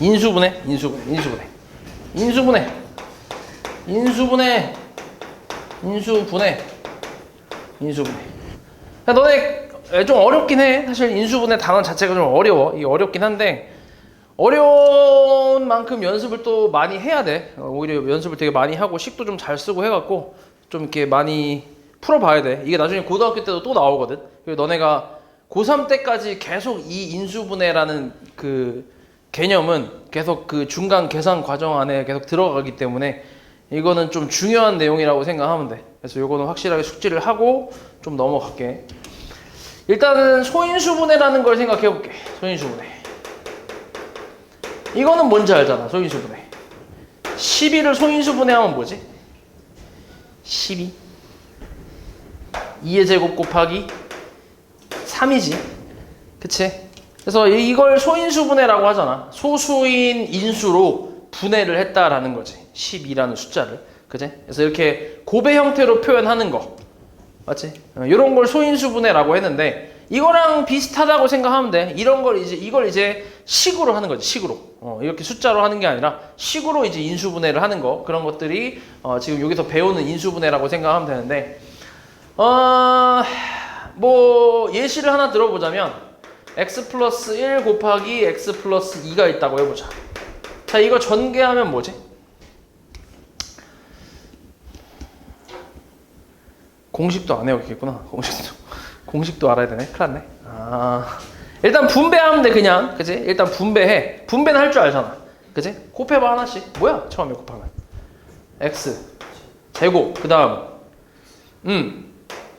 인수분해. 너네 좀 어렵긴 해. 사실 인수분해 단어 자체가 좀 어려워. 이게 어렵긴 한데 어려운 만큼 연습을 또 많이 해야 돼. 오히려 연습을 되게 많이 하고 식도 좀 잘 쓰고 해갖고 좀 이렇게 많이 풀어봐야 돼. 이게 나중에 고등학교 때도 또 나오거든. 그리고 너네가 고3 때까지 계속 이 인수분해라는 그 개념은 계속 그 중간 계산 과정 안에 계속 들어가기 때문에 이거는 좀 중요한 내용이라고 생각하면 돼. 그래서 이거는 확실하게 숙지를 하고 좀 넘어갈게. 일단은 소인수분해라는 걸 생각해 볼게. 소인수분해. 이거는 뭔지 알잖아. 소인수분해. 12를 소인수분해하면 뭐지? 12 2의 제곱 곱하기 3이지. 그치? 그래서 이걸 소인수분해라고 하잖아. 소수인 인수로 분해를 했다라는 거지. 12라는 숫자를. 그치? 그래서 이렇게 곱의 형태로 표현하는 거. 맞지? 이런 걸 소인수분해라고 했는데 이거랑 비슷하다고 생각하면 돼. 이걸 이제 식으로 하는 거지. 식으로. 이렇게 숫자로 하는 게 아니라 식으로 이제 인수분해를 하는 거. 그런 것들이 지금 여기서 배우는 인수분해라고 생각하면 되는데 뭐 예시를 하나 들어보자면 x 플러스 1 곱하기 x 플러스 2가 있다고 해보자. 자, 이거 전개하면 뭐지? 공식도 안 외우겠구나. 공식도 알아야 되네. 큰일 났네. 일단 분배하면 돼. 그냥. 그치? 일단 분배해. 분배는 할 줄 알잖아. 그치? 곱해봐 하나씩. 뭐야? 처음에 곱하면 x 제곱. 그 다음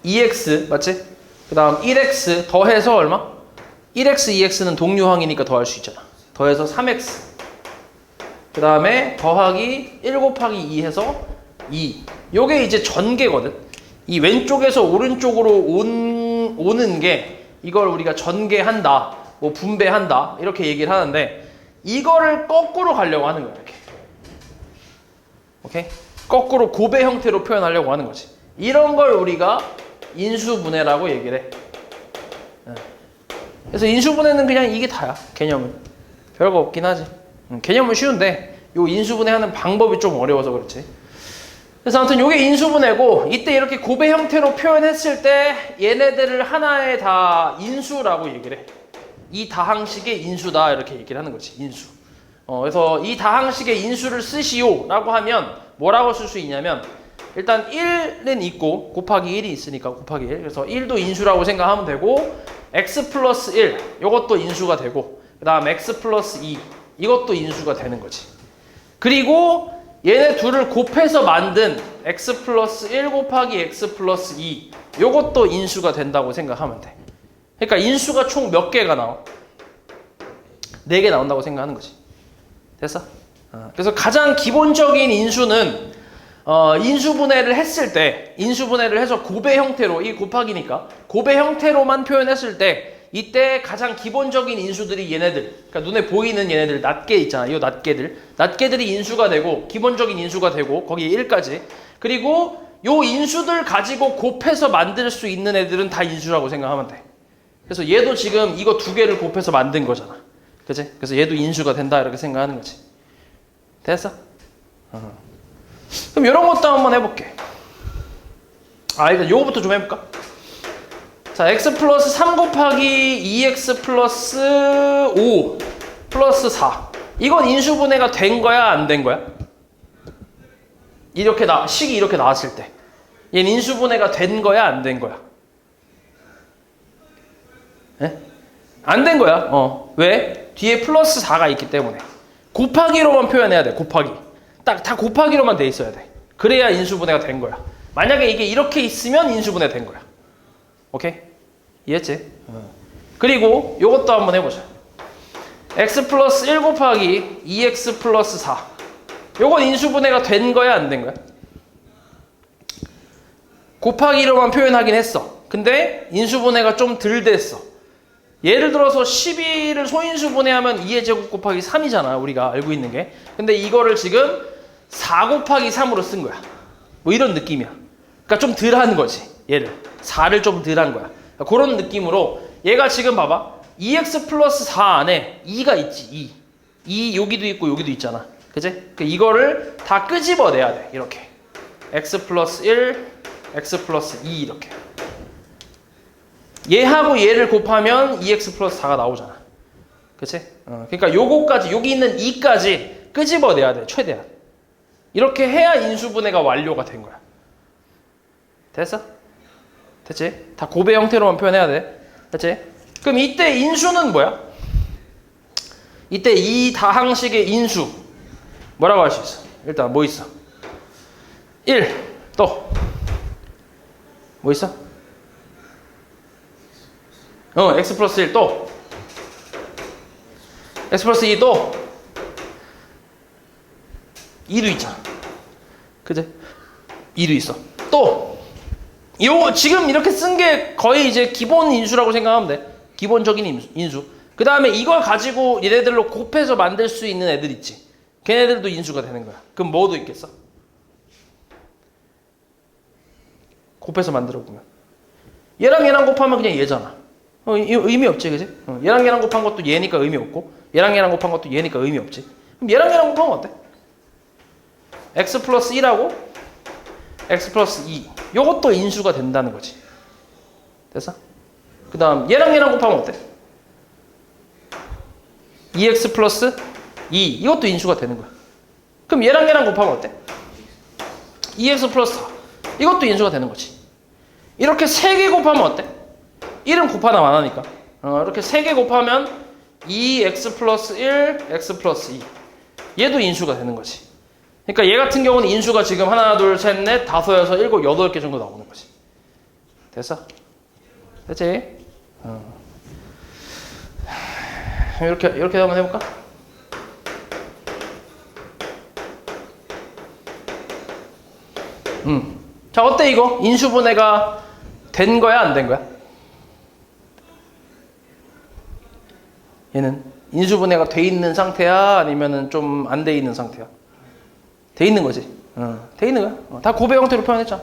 2x 맞지? 그 다음 1x 더해서 얼마? 1x, 2x는 동류항이니까 더할 수 있잖아. 더해서 3x 그 다음에 더하기 1 곱하기 2 해서 2. 요게 이제 전개거든. 이 왼쪽에서 오른쪽으로 오는 게 이걸 우리가 전개한다, 뭐 분배한다 이렇게 얘기를 하는데 이거를 거꾸로 가려고 하는 거야. 이렇게. 오케이? 거꾸로 곱의 형태로 표현하려고 하는 거지. 이런 걸 우리가 인수분해라고 얘기를 해. 그래서 인수분해는 그냥 이게 다야. 개념은 별거 없긴 하지. 개념은 쉬운데 요 인수분해하는 방법이 좀 어려워서 그렇지. 그래서 아무튼 요게 인수분해고 이때 이렇게 곱의 형태로 표현했을 때 얘네들을 하나의 다 인수라고 얘기를 해. 이 다항식의 인수다 이렇게 얘기를 하는 거지. 인수. 그래서 이 다항식의 인수를 쓰시오 라고 하면 뭐라고 쓸 수 있냐면 일단 1은 있고 곱하기 1이 있으니까 곱하기 1. 그래서 1도 인수라고 생각하면 되고 x 플러스 1 이것도 인수가 되고 그 다음 x 플러스 2 이것도 인수가 되는 거지. 그리고 얘네 둘을 곱해서 만든 x 플러스 1 곱하기 x 플러스 2 이것도 인수가 된다고 생각하면 돼. 그러니까 인수가 총 몇 개가 나와? 4개 나온다고 생각하는 거지. 됐어? 그래서 가장 기본적인 인수는 인수분해를 했을 때 인수분해를 해서 곱의 형태로 이 곱하기니까 곱의 형태로만 표현했을 때 이때 가장 기본적인 인수들이 얘네들, 그러니까 눈에 보이는 얘네들 낱개 있잖아. 이 낱개들이 인수가 되고 기본적인 인수가 되고 거기에 1까지. 그리고 요 인수들 가지고 곱해서 만들 수 있는 애들은 다 인수라고 생각하면 돼. 그래서 얘도 지금 이거 2개를 곱해서 만든 거잖아. 그치? 그래서 얘도 인수가 된다 이렇게 생각하는 거지. 됐어? 그럼 이런 것도 한번 해볼게. 일단 요거부터 좀 해볼까? 자, x 플러스 3 곱하기 2x 플러스 5 플러스 4. 이건 인수분해가 된 거야, 안 된 거야? 식이 이렇게 나왔을 때. 얘는 인수분해가 된 거야, 안 된 거야? 예? 안 된 거야. 왜? 뒤에 플러스 4가 있기 때문에. 곱하기로만 표현해야 돼, 곱하기. 딱 다 곱하기로만 돼 있어야 돼. 그래야 인수분해가 된 거야. 만약에 이게 이렇게 있으면 인수분해 된 거야. 오케이? 이해했지? 그리고 요것도 한번 해보자. x 플러스 1 곱하기 2x 플러스 4. 요건 인수분해가 된 거야, 안 된 거야? 곱하기로만 표현하긴 했어. 근데 인수분해가 좀 덜 됐어. 예를 들어서 12를 소인수분해하면 2의 제곱 곱하기 3이잖아. 우리가 알고 있는 게. 근데 이거를 지금 4 곱하기 3으로 쓴 거야. 뭐 이런 느낌이야. 그러니까 좀 덜한 거지. 얘를. 4를 좀 덜한 거야. 그러니까 그런 느낌으로 얘가 지금 봐봐. 2x 플러스 4 안에 2가 있지. 2. 여기도 있고 여기도 있잖아. 그지? 이거를 다 끄집어내야 돼. 이렇게. x 플러스 1, x 플러스 2 이렇게. 얘하고 얘를 곱하면 2x 플러스 4가 나오잖아. 그치? 그러니까 요거까지, 여기 있는 2까지 끄집어내야 돼. 최대한. 이렇게 해야 인수분해가 완료가 된 거야. 됐어? 됐지? 다 곱의 형태로만 표현해야 돼. 됐지? 그럼 이때 인수는 뭐야? 이때 이 다항식의 인수 뭐라고 할 수 있어? 일단 뭐 있어? 1 또 뭐 있어? x 플러스 1 또 x 플러스 2 또 2도 있잖아. 그지? 2도 있어. 또 요 지금 이렇게 쓴 게 거의 이제 기본 인수라고 생각하면 돼. 기본적인 인수. 그 다음에 이걸 가지고 얘네들로 곱해서 만들 수 있는 애들 있지. 걔네들도 인수가 되는 거야. 그럼 뭐도 있겠어? 곱해서 만들어 보면 얘랑 얘랑 곱하면 그냥 얘잖아. 의미 없지, 그지? 얘랑 얘랑 곱한 것도 얘니까 의미 없고 얘랑 얘랑 곱한 것도 얘니까 의미 없지. 그럼 얘랑 얘랑 곱하면 어때? x 플러스 1하고 x 플러스 2 요것도 인수가 된다는 거지. 됐어? 그 다음 얘랑 얘랑 곱하면 어때? 2x 플러스 2 이것도 인수가 되는 거야. 그럼 얘랑 얘랑 곱하면 어때? 2x 플러스 4 이것도 인수가 되는 거지. 이렇게 3개 곱하면 어때? 1은 곱하나 마나니까. 이렇게 3개 곱하면 2x 플러스 1, x 플러스 2 얘도 인수가 되는 거지. 그러니까 얘 같은 경우는 인수가 지금 하나, 둘, 셋, 넷, 다섯, 여섯, 일곱, 여덟 개 정도 나오는 거지. 됐어? 됐지? 이렇게 한번 해볼까? 자, 어때 이거? 인수분해가 된 거야, 안 된 거야? 얘는 인수분해가 돼 있는 상태야? 아니면은 좀 안 돼 있는 상태야? 돼 있는 거지. 돼 있는 거야. 다 곱의 형태로 표현했잖아.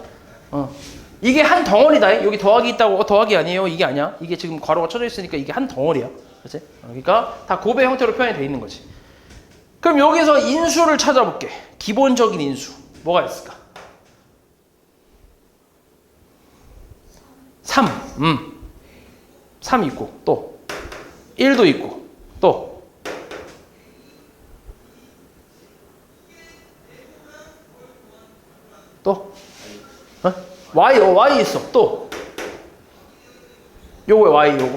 이게 한 덩어리다. 여기 더하기 있다고 더하기 아니에요. 이게 아니야. 이게 지금 괄호가 쳐져 있으니까 이게 한 덩어리야. 그렇지? 그러니까 다 곱의 형태로 표현이 돼 있는 거지. 그럼 여기서 인수를 찾아볼게. 기본적인 인수. 뭐가 있을까? 3. 3 있고 또 1도 있고 또 y 있어. 또 요거 y 요거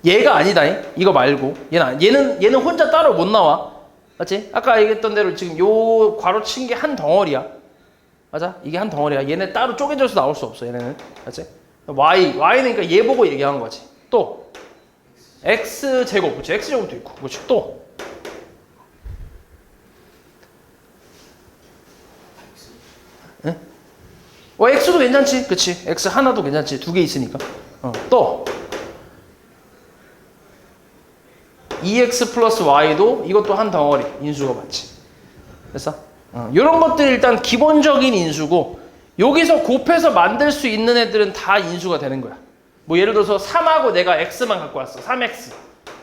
얘가 아니다. 이거 말고 얘는 혼자 따로 못 나와. 맞지? 아까 얘기했던 대로 지금 요 괄호 친 게 한 덩어리야. 맞아? 이게 한 덩어리야. 얘네 따로 쪼개져서 나올 수 없어. 얘네는. 맞지? y는 그러니까 얘 보고 얘기한 거지. 또 x 제곱, 그렇지? x 제곱도 있고, 그렇지? 또 응? x도 괜찮지, 그렇지? x 하나도 괜찮지, 2개 있으니까. 또 2x 플러스 y도 이것도 한 덩어리 인수가 맞지. 됐어? 이런 것들이 일단 기본적인 인수고 여기서 곱해서 만들 수 있는 애들은 다 인수가 되는 거야. 뭐 예를 들어서 3하고 내가 x만 갖고 왔어. 3x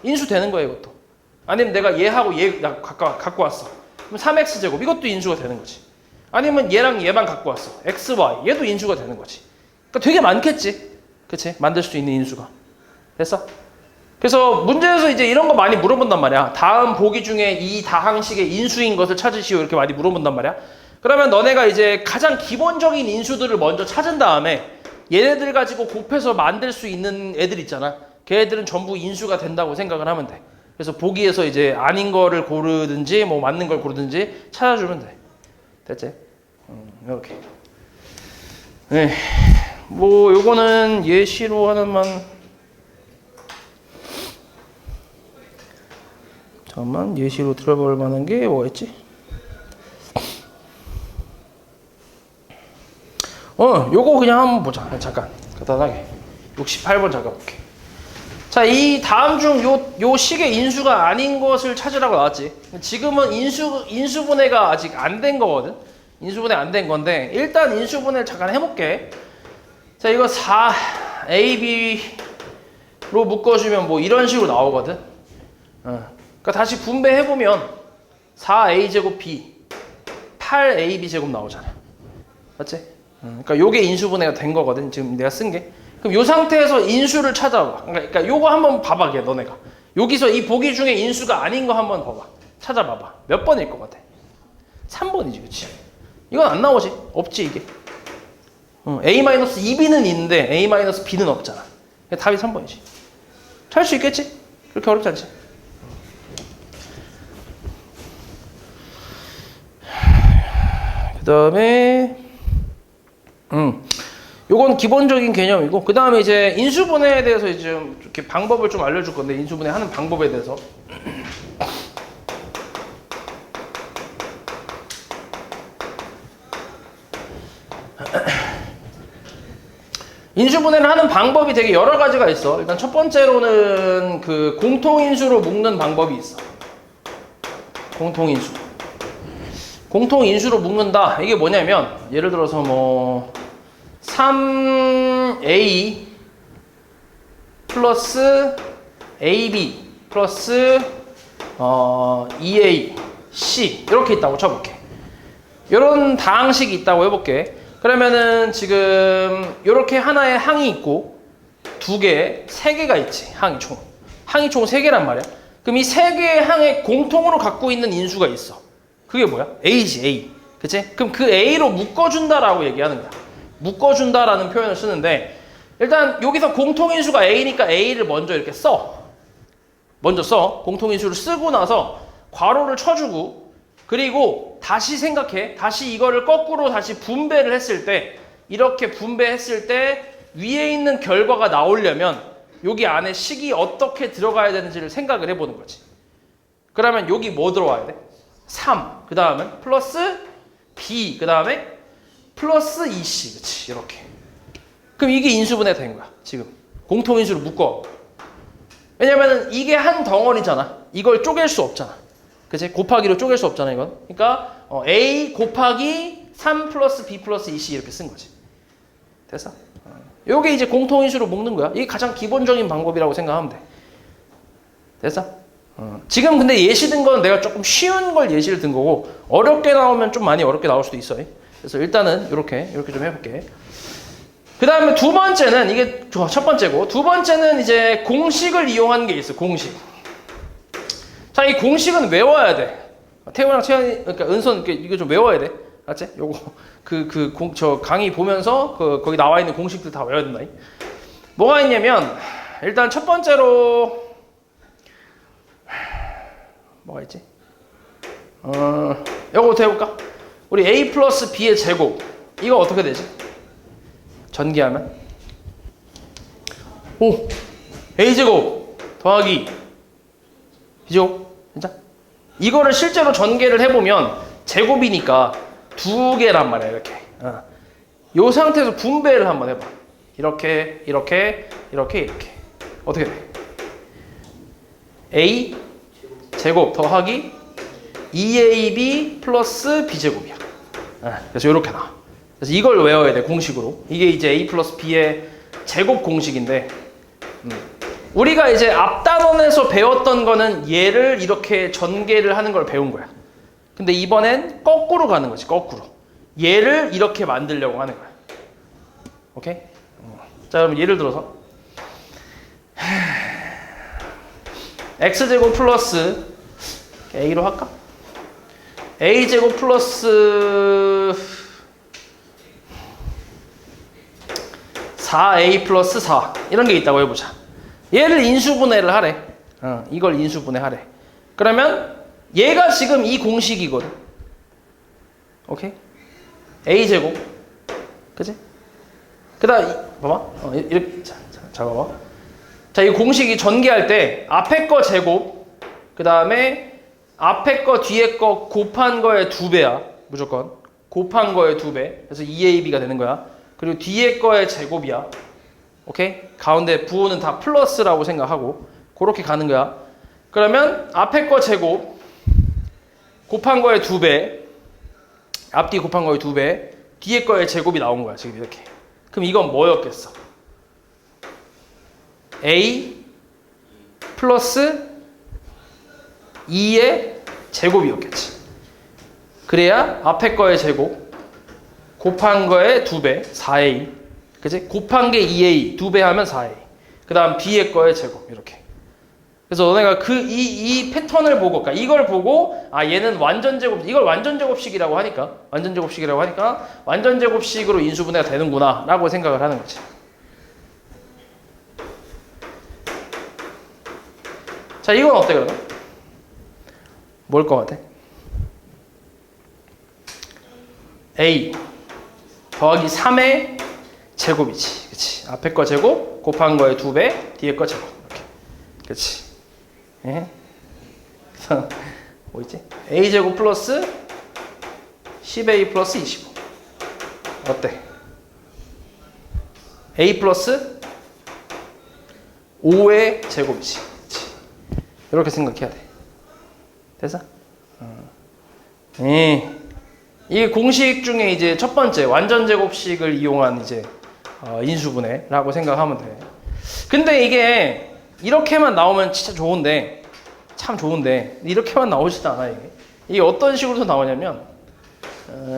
인수 되는 거야 이것도. 아니면 내가 얘하고 얘 갖고 왔어. 그럼 3x 제곱 이것도 인수가 되는 거지. 아니면 얘랑 얘만 갖고 왔어. x, y 얘도 인수가 되는 거지. 그러니까 되게 많겠지. 그치? 만들 수 있는 인수가. 됐어? 그래서 문제에서 이제 이런 거 많이 물어본단 말이야. 다음 보기 중에 이 다항식의 인수인 것을 찾으시오 이렇게 많이 물어본단 말이야. 그러면 너네가 이제 가장 기본적인 인수들을 먼저 찾은 다음에 얘네들 가지고 곱해서 만들 수 있는 애들 있잖아. 걔네들은 전부 인수가 된다고 생각을 하면 돼. 그래서 보기에서 이제 아닌 거를 고르든지 뭐 맞는 걸 고르든지 찾아주면 돼. 됐지? 이렇게. 네. 뭐 요거는 예시로 하나만. 잠깐만 예시로 들어볼 만한 게 뭐였지? 요거 그냥 한번 보자. 잠깐 간단하게 68번 잠깐 볼게. 자, 이 다음 중 요 식의 인수가 아닌 것을 찾으라고 나왔지. 지금은 인수분해가 아직 안 된 거거든. 인수분해 안 된 건데 일단 인수분해를 잠깐 해볼게. 자, 이거 4AB로 묶어주면 뭐 이런 식으로 나오거든. 그러니까 다시 분배해보면 4a제곱 b 8ab 제곱 나오잖아. 맞지? 그러니까 요게 인수분해가 된 거거든. 지금 내가 쓴 게. 그럼 요 상태에서 인수를 찾아봐. 그러니까 요거 한번 봐봐. 너네가. 여기서 이 보기 중에 인수가 아닌 거 한번 봐봐. 찾아봐봐. 몇 번일 것 같아? 3번이지. 그치? 이건 안 나오지. 없지 이게. a-2b는 있는데 a-b는 없잖아. 답이 3번이지. 찾을 수 있겠지? 그렇게 어렵지 않지? 그 다음에 요건 기본적인 개념이고, 그 다음에 이제 인수분해에 대해서 이제 좀 이렇게 방법을 좀 알려줄 건데, 인수분해 하는 방법에 대해서. 인수분해를 하는 방법이 되게 여러 가지가 있어. 일단 첫 번째로는 그 공통인수로 묶는 방법이 있어. 공통인수. 공통인수로 묶는다. 이게 뭐냐면, 예를 들어서 뭐 3a 플러스 ab 플러스 2a c 이렇게 있다고 쳐볼게. 이런 다항식이 있다고 해볼게. 그러면은 지금 이렇게 하나의 항이 있고 두 개, 세 개가 있지. 항이 총 3개란 말이야. 그럼 이 세 개의 항에 공통으로 갖고 있는 인수가 있어. 그게 뭐야? a지, a. 그치? 그럼 그 a로 묶어준다라고 얘기하는 거야. 묶어준다라는 표현을 쓰는데, 일단 여기서 공통인수가 a니까 a를 먼저 이렇게 써. 먼저 써. 공통인수를 쓰고 나서 괄호를 쳐주고, 그리고 다시 생각해. 다시 이거를 거꾸로 다시 분배를 했을 때, 이렇게 분배했을 때 위에 있는 결과가 나오려면 여기 안에 식이 어떻게 들어가야 되는지를 생각을 해보는 거지. 그러면 여기 뭐 들어와야 돼? 3, 그 다음은 플러스 b, 그 다음에 플러스 2c. 그치, 이렇게. 그럼 이게 인수분해가 된 거야. 지금 공통인수로 묶어. 왜냐면은 이게 한 덩어리잖아. 이걸 쪼갤 수 없잖아. 그치? 곱하기로 쪼갤 수 없잖아, 이건. 그러니까 a 곱하기 3 플러스 b 플러스 2c 이렇게 쓴 거지. 됐어? 요게 이제 공통인수로 묶는 거야. 이게 가장 기본적인 방법이라고 생각하면 돼. 됐어? 지금 근데 예시든 건 내가 조금 쉬운 걸 예시를 든 거고, 어렵게 나오면 좀 많이 어렵게 나올 수도 있어. 그래서 일단은 이렇게 좀 해볼게. 그 다음에 두 번째는, 이게 첫 번째고, 두 번째는 이제 공식을 이용하는 게 있어. 공식. 자, 이 공식은 외워야 돼. 태우랑 채연이, 그러니까 은선, 이거 좀 외워야 돼. 알았지? 요거 저 강의 보면서 거기 나와 있는 공식들 다 외워야 된다. 뭐가 있냐면, 일단 첫 번째로 뭐가 있지? 요거부터 해볼까? 우리 a 플러스 b의 제곱, 이거 어떻게 되지? 전개하면 a제곱 더하기 b제곱. 진짜? 이거를 실제로 전개를 해보면 제곱이니까 두 개란 말이야. 이렇게. 요 상태에서 분배를 한번 해봐. 이렇게 어떻게 돼? a 제곱 더하기 2ab 플러스 b제곱이야. 그래서 이렇게 나와. 그래서 이걸 외워야 돼, 공식으로. 이게 이제 a 플러스 b의 제곱 공식인데, 우리가 이제 앞 단원에서 배웠던 거는 얘를 이렇게 전개를 하는 걸 배운 거야. 근데 이번엔 거꾸로 가는 거지, 거꾸로. 얘를 이렇게 만들려고 하는 거야. 오케이? 자, 그럼 예를 들어서 x제곱 플러스 a로 할까? a제곱 플러스 4a 플러스 4 이런 게 있다고 해보자. 얘를 인수분해를 하래. 이걸 인수분해하래. 그러면 얘가 지금 이 공식이거든. 오케이? a제곱. 그치? 그 다음 봐봐. 이렇게 자 봐봐. 자, 이 공식이 전개할 때 앞에 거 제곱, 그 다음에 앞에 거 뒤에 거 곱한 거의 2배야. 무조건 곱한 거의 2배. 그래서 2ab가 되는 거야. 그리고 뒤에 거의 제곱이야. 오케이? 가운데 부호는 다 플러스라고 생각하고 그렇게 가는 거야. 그러면 앞에 거 제곱 곱한 거의 2배, 앞뒤 곱한 거의 2배, 뒤에 거의 제곱이 나온 거야. 지금 이렇게. 그럼 이건 뭐였겠어? a 플러스 2의 제곱이었겠지. 그래야 앞에 거의 제곱 곱한 거의 2배 4a, 그치? 곱한 게 2a 2배 하면 4a, 그 다음 b의 거의 제곱 이렇게. 그래서 너네가 이 패턴을 보고, 그러니까 이걸 보고 아 얘는 완전 제곱, 이걸 완전 제곱식이라고 하니까 완전 제곱식으로 인수분해가 되는구나 라고 생각을 하는 거지. 자, 이건 어때 그러면? 뭘 것 같아? a 더하기 3의 제곱이지, 그치? 앞에 거 제곱 곱한 거의 2배 뒤에 거 제곱 이렇게, 그치? 예? 그래서 뭐 있지? a제곱 플러스 10a 플러스 25 어때? a 플러스 5의 제곱이지, 그치? 이렇게 생각해야 돼. 됐어? 이게 공식 중에 이제 첫 번째 완전 제곱식을 이용한 이제 인수분해라고 생각하면 돼. 근데 이게 이렇게만 나오면 진짜 좋은데, 참 좋은데 이렇게만 나오지도 않아. 이게 어떤 식으로 나오냐면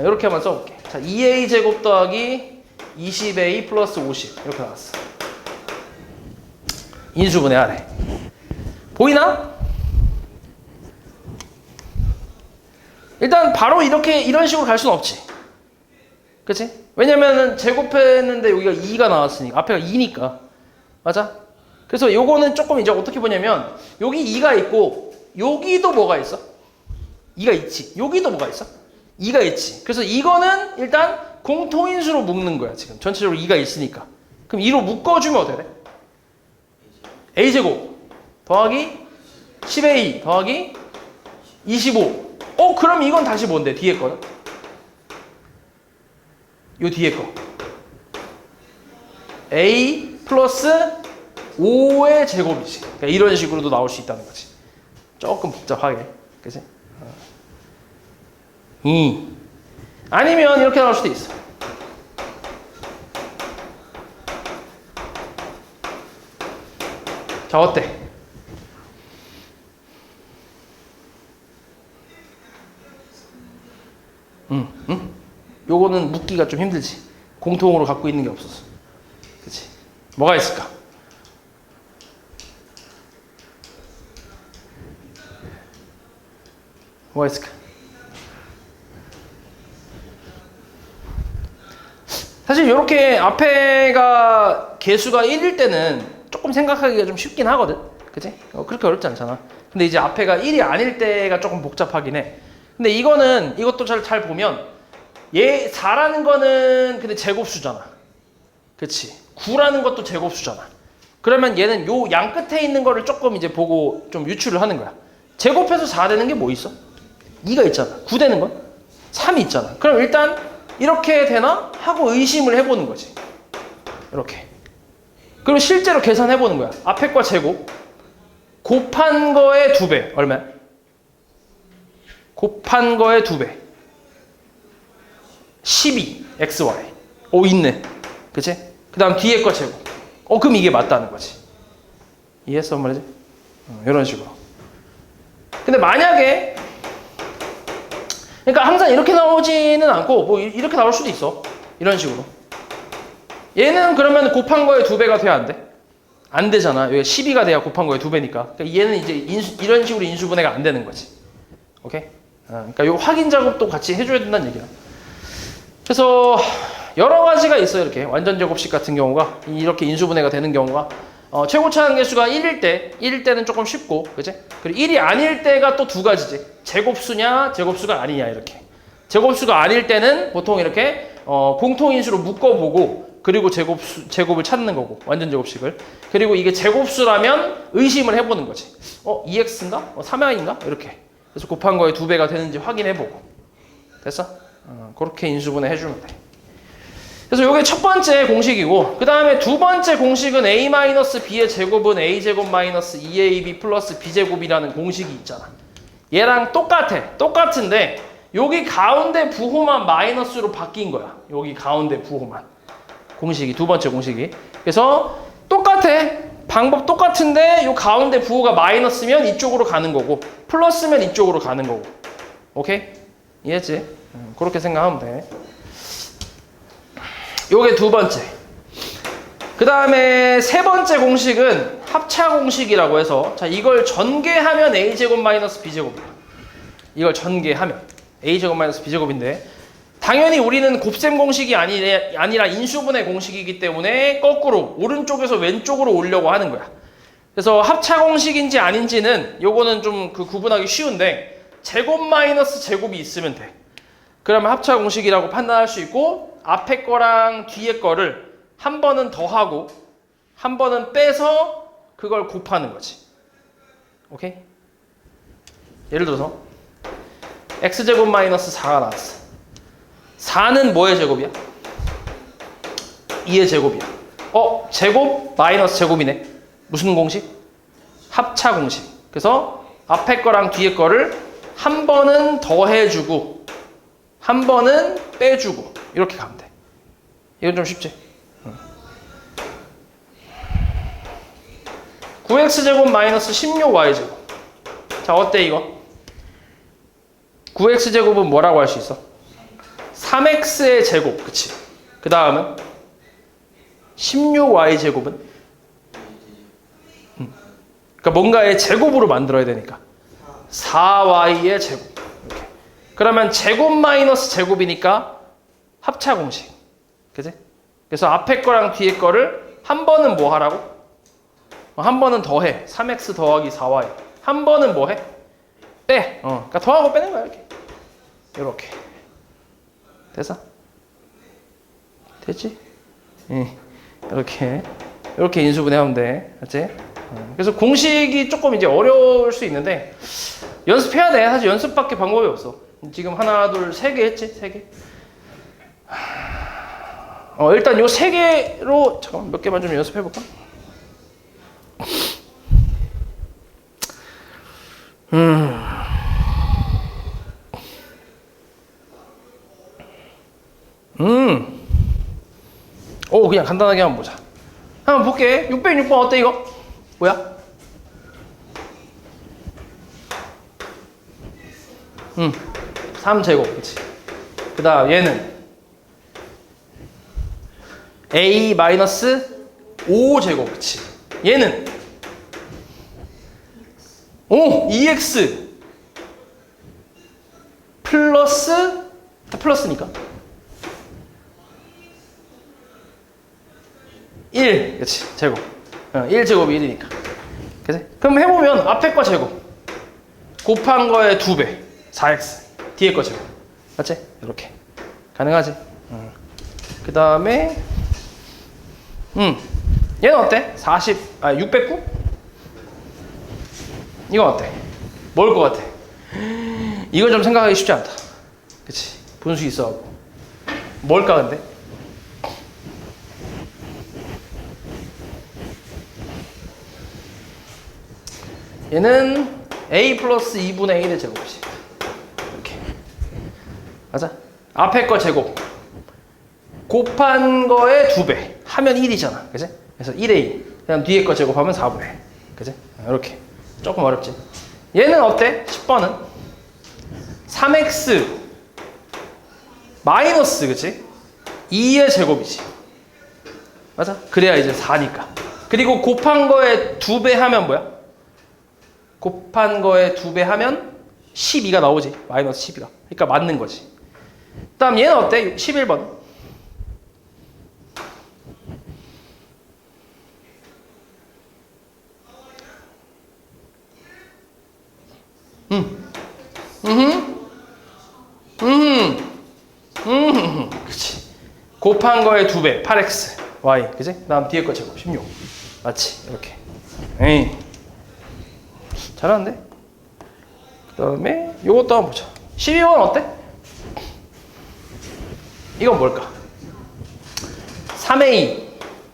이렇게 한번 써볼게. 자, 2a 제곱 더하기 20a 플러스 50 이렇게 나왔어. 인수분해 하래. 보이나? 일단 바로 이런 식으로 갈 수는 없지, 그치? 왜냐면은 제곱했는데 여기가 2가 나왔으니까, 앞에가 2니까, 맞아? 그래서 요거는 조금 이제 어떻게 보냐면 여기 2가 있고 여기도 뭐가 있어? 2가 있지. 여기도 뭐가 있어? 2가 있지. 그래서 이거는 일단 공통인수로 묶는 거야. 지금 전체적으로 2가 있으니까. 그럼 2로 묶어주면 어떻게 돼? a제곱 더하기 10a 더하기 25. 그럼 이건 다시 뭔데? 뒤에 거는? 요 뒤에 거 a 플러스 5의 제곱이지. 그러니까 이런 식으로도 나올 수 있다는 거지. 조금 복잡하게, 그치? 아니면 이렇게 나올 수도 있어. 자, 어때? 요거는 묶기가 좀 힘들지. 공통으로 갖고 있는 게 없어서. 그치? 뭐가 있을까? 뭐가 있을까? 사실 이렇게 앞에가 개수가 1일 때는 조금 생각하기가 좀 쉽긴 하거든, 그치? 그렇게 어렵지 않잖아. 근데 이제 앞에가 1이 아닐 때가 조금 복잡하긴 해. 근데 이것도 잘 보면 얘 4라는 거는 근데 제곱수잖아, 그치? 9라는 것도 제곱수잖아. 그러면 얘는 요 양 끝에 있는 거를 조금 이제 보고 좀 유추를 하는 거야. 제곱해서 4 되는 게 뭐 있어? 2가 있잖아. 9 되는 건 3이 있잖아. 그럼 일단 이렇게 되나? 하고 의심을 해보는 거지. 이렇게. 그럼 실제로 계산해보는 거야. 앞에 거 제곱 곱한 거의 2배 얼마야? 곱한 거의 2배 12 xy. 있네, 그치? 그 다음 뒤에 거 제곱. 그럼 이게 맞다는 거지. 이해했어 말이지? 이런 식으로. 근데 만약에, 그러니까 항상 이렇게 나오지는 않고 뭐 이렇게 나올 수도 있어. 이런 식으로. 얘는 그러면 곱한 거의 2배가 돼야 안 돼? 안 되잖아. 여기 12가 돼야 곱한 거의 2배니까. 그러니까 얘는 이제 이런 식으로 인수분해가 안 되는 거지. 오케이? 그러니까 요 확인 작업도 같이 해줘야 된다는 얘기야. 그래서 여러 가지가 있어요. 이렇게 완전 제곱식 같은 경우가 이렇게 인수분해가 되는 경우가 최고차 한계수가 1일 때는 조금 쉽고, 그치? 그리고 1이 아닐 때가 또 두 가지지. 제곱수냐 제곱수가 아니냐. 이렇게 제곱수가 아닐 때는 보통 이렇게 공통인수로 묶어보고 그리고 제곱을 찾는 거고, 완전 제곱식을. 그리고 이게 제곱수라면 의심을 해보는 거지. 2x인가? 3y인가? 이렇게. 그래서 곱한 거에 2배가 되는지 확인해보고. 됐어? 그렇게 인수분해 해주면 돼. 그래서 이게 첫 번째 공식이고, 그 다음에 두 번째 공식은 a-b의 제곱은 a제곱 마이너스 2ab 플러스 b제곱이라는 공식이 있잖아. 얘랑 똑같은데 여기 가운데 부호만 마이너스로 바뀐 거야. 여기 가운데 부호만. 공식이, 두 번째 공식이. 그래서 똑같아. 방법 똑같은데 요 가운데 부호가 마이너스면 이쪽으로 가는 거고 플러스면 이쪽으로 가는 거고. 오케이? 이해했지? 그렇게 생각하면 돼. 요게 두 번째. 그 다음에 세 번째 공식은 합차 공식이라고 해서 자 이걸 전개하면 a제곱 마이너스 b제곱이야. 이걸 전개하면 a제곱 마이너스 b제곱인데 당연히 우리는 곱셈 공식이 아니라 인수분해 공식이기 때문에 거꾸로 오른쪽에서 왼쪽으로 오려고 하는 거야. 그래서 합차 공식인지 아닌지는 요거는 좀 그 구분하기 쉬운데 제곱 마이너스 제곱이 있으면 돼. 그러면 합차 공식이라고 판단할 수 있고 앞에 거랑 뒤에 거를 한 번은 더하고 한 번은 빼서 그걸 곱하는 거지. 오케이? 예를 들어서 x제곱 마이너스 4가 나왔어. 4는 뭐의 제곱이야? 2의 제곱이야. 제곱 마이너스 제곱이네. 무슨 공식? 합차 공식. 그래서 앞에 거랑 뒤에 거를 한 번은 더해주고 한 번은 빼주고 이렇게 가면 돼. 이건 좀 쉽지? 9x제곱 마이너스 16y제곱. 자 어때 이거? 9x제곱은 뭐라고 할 수 있어? 3x의 제곱, 그치? 그 다음은 16y제곱은? 그러니까 뭔가의 제곱으로 만들어야 되니까 4y의 제곱. 이렇게. 그러면 제곱 마이너스 제곱이니까 합차 공식, 그치? 그래서 앞에 거랑 뒤에 거를 한 번은 뭐 하라고? 한 번은 더해. 3x 더하기 4y. 한 번은 뭐 해? 빼. 그러니까 더하고 빼는 거야, 이렇게. 이렇게. 됐어? 됐지? 이렇게 인수분해하면 돼. 맞지? 그래서 공식이 조금 이제 어려울 수 있는데 연습해야 돼. 사실 연습밖에 방법이 없어. 지금 하나, 둘, 세 개 했지? 세 개. 일단 요 세 개로 잠깐만 몇 개만 좀 연습해 볼까? 그냥 간단하게 한번 보자. 한번 볼게. 606번 어때 이거? 뭐야? 3제곱, 그치? 그 다음 얘는 a 마이너스 5제곱, 그치? 얘는 2x 플러스 다 플러스니까 1, 그치? 제곱. 1제곱이 1이니까. 그치? 그럼 해보면 앞에 거 제곱 곱한 거의 2배 4x 뒤에 거 제곱. 맞지? 이렇게 가능하지? 그 다음에 얘는 어때? 609? 이건 어때? 뭘 것 같아? 이건 좀 생각하기 쉽지 않다. 그치? 분수 있어갖고 뭘까 근데? 얘는 a 플러스 2분의 1의 제곱이지. 이렇게. 맞아? 앞에 거 제곱 곱한 거에 2배 하면 1이잖아. 그치? 그래서 1a 그냥 뒤에 거 제곱하면 4분의. 그치? 이렇게. 조금 어렵지? 얘는 어때? 10번은 3x 마이너스, 그치? 2의 제곱이지. 맞아? 그래야 이제 4니까. 그리고 곱한 거에 2배 하면 뭐야? 곱한 거에 2배 하면 12가 나오지. 마이너스 12가. 그러니까 맞는 거지. 그 다음 얘는 어때? 11번. 그치. 곱한 거에 2배, 8x, y. 그치? 그 다음 뒤에 거 제곱, 16. 맞지? 이렇게. 에이. 잘하는데? 그 다음에 요것도 한번 보자. 12번 어때? 이건 뭘까? 3a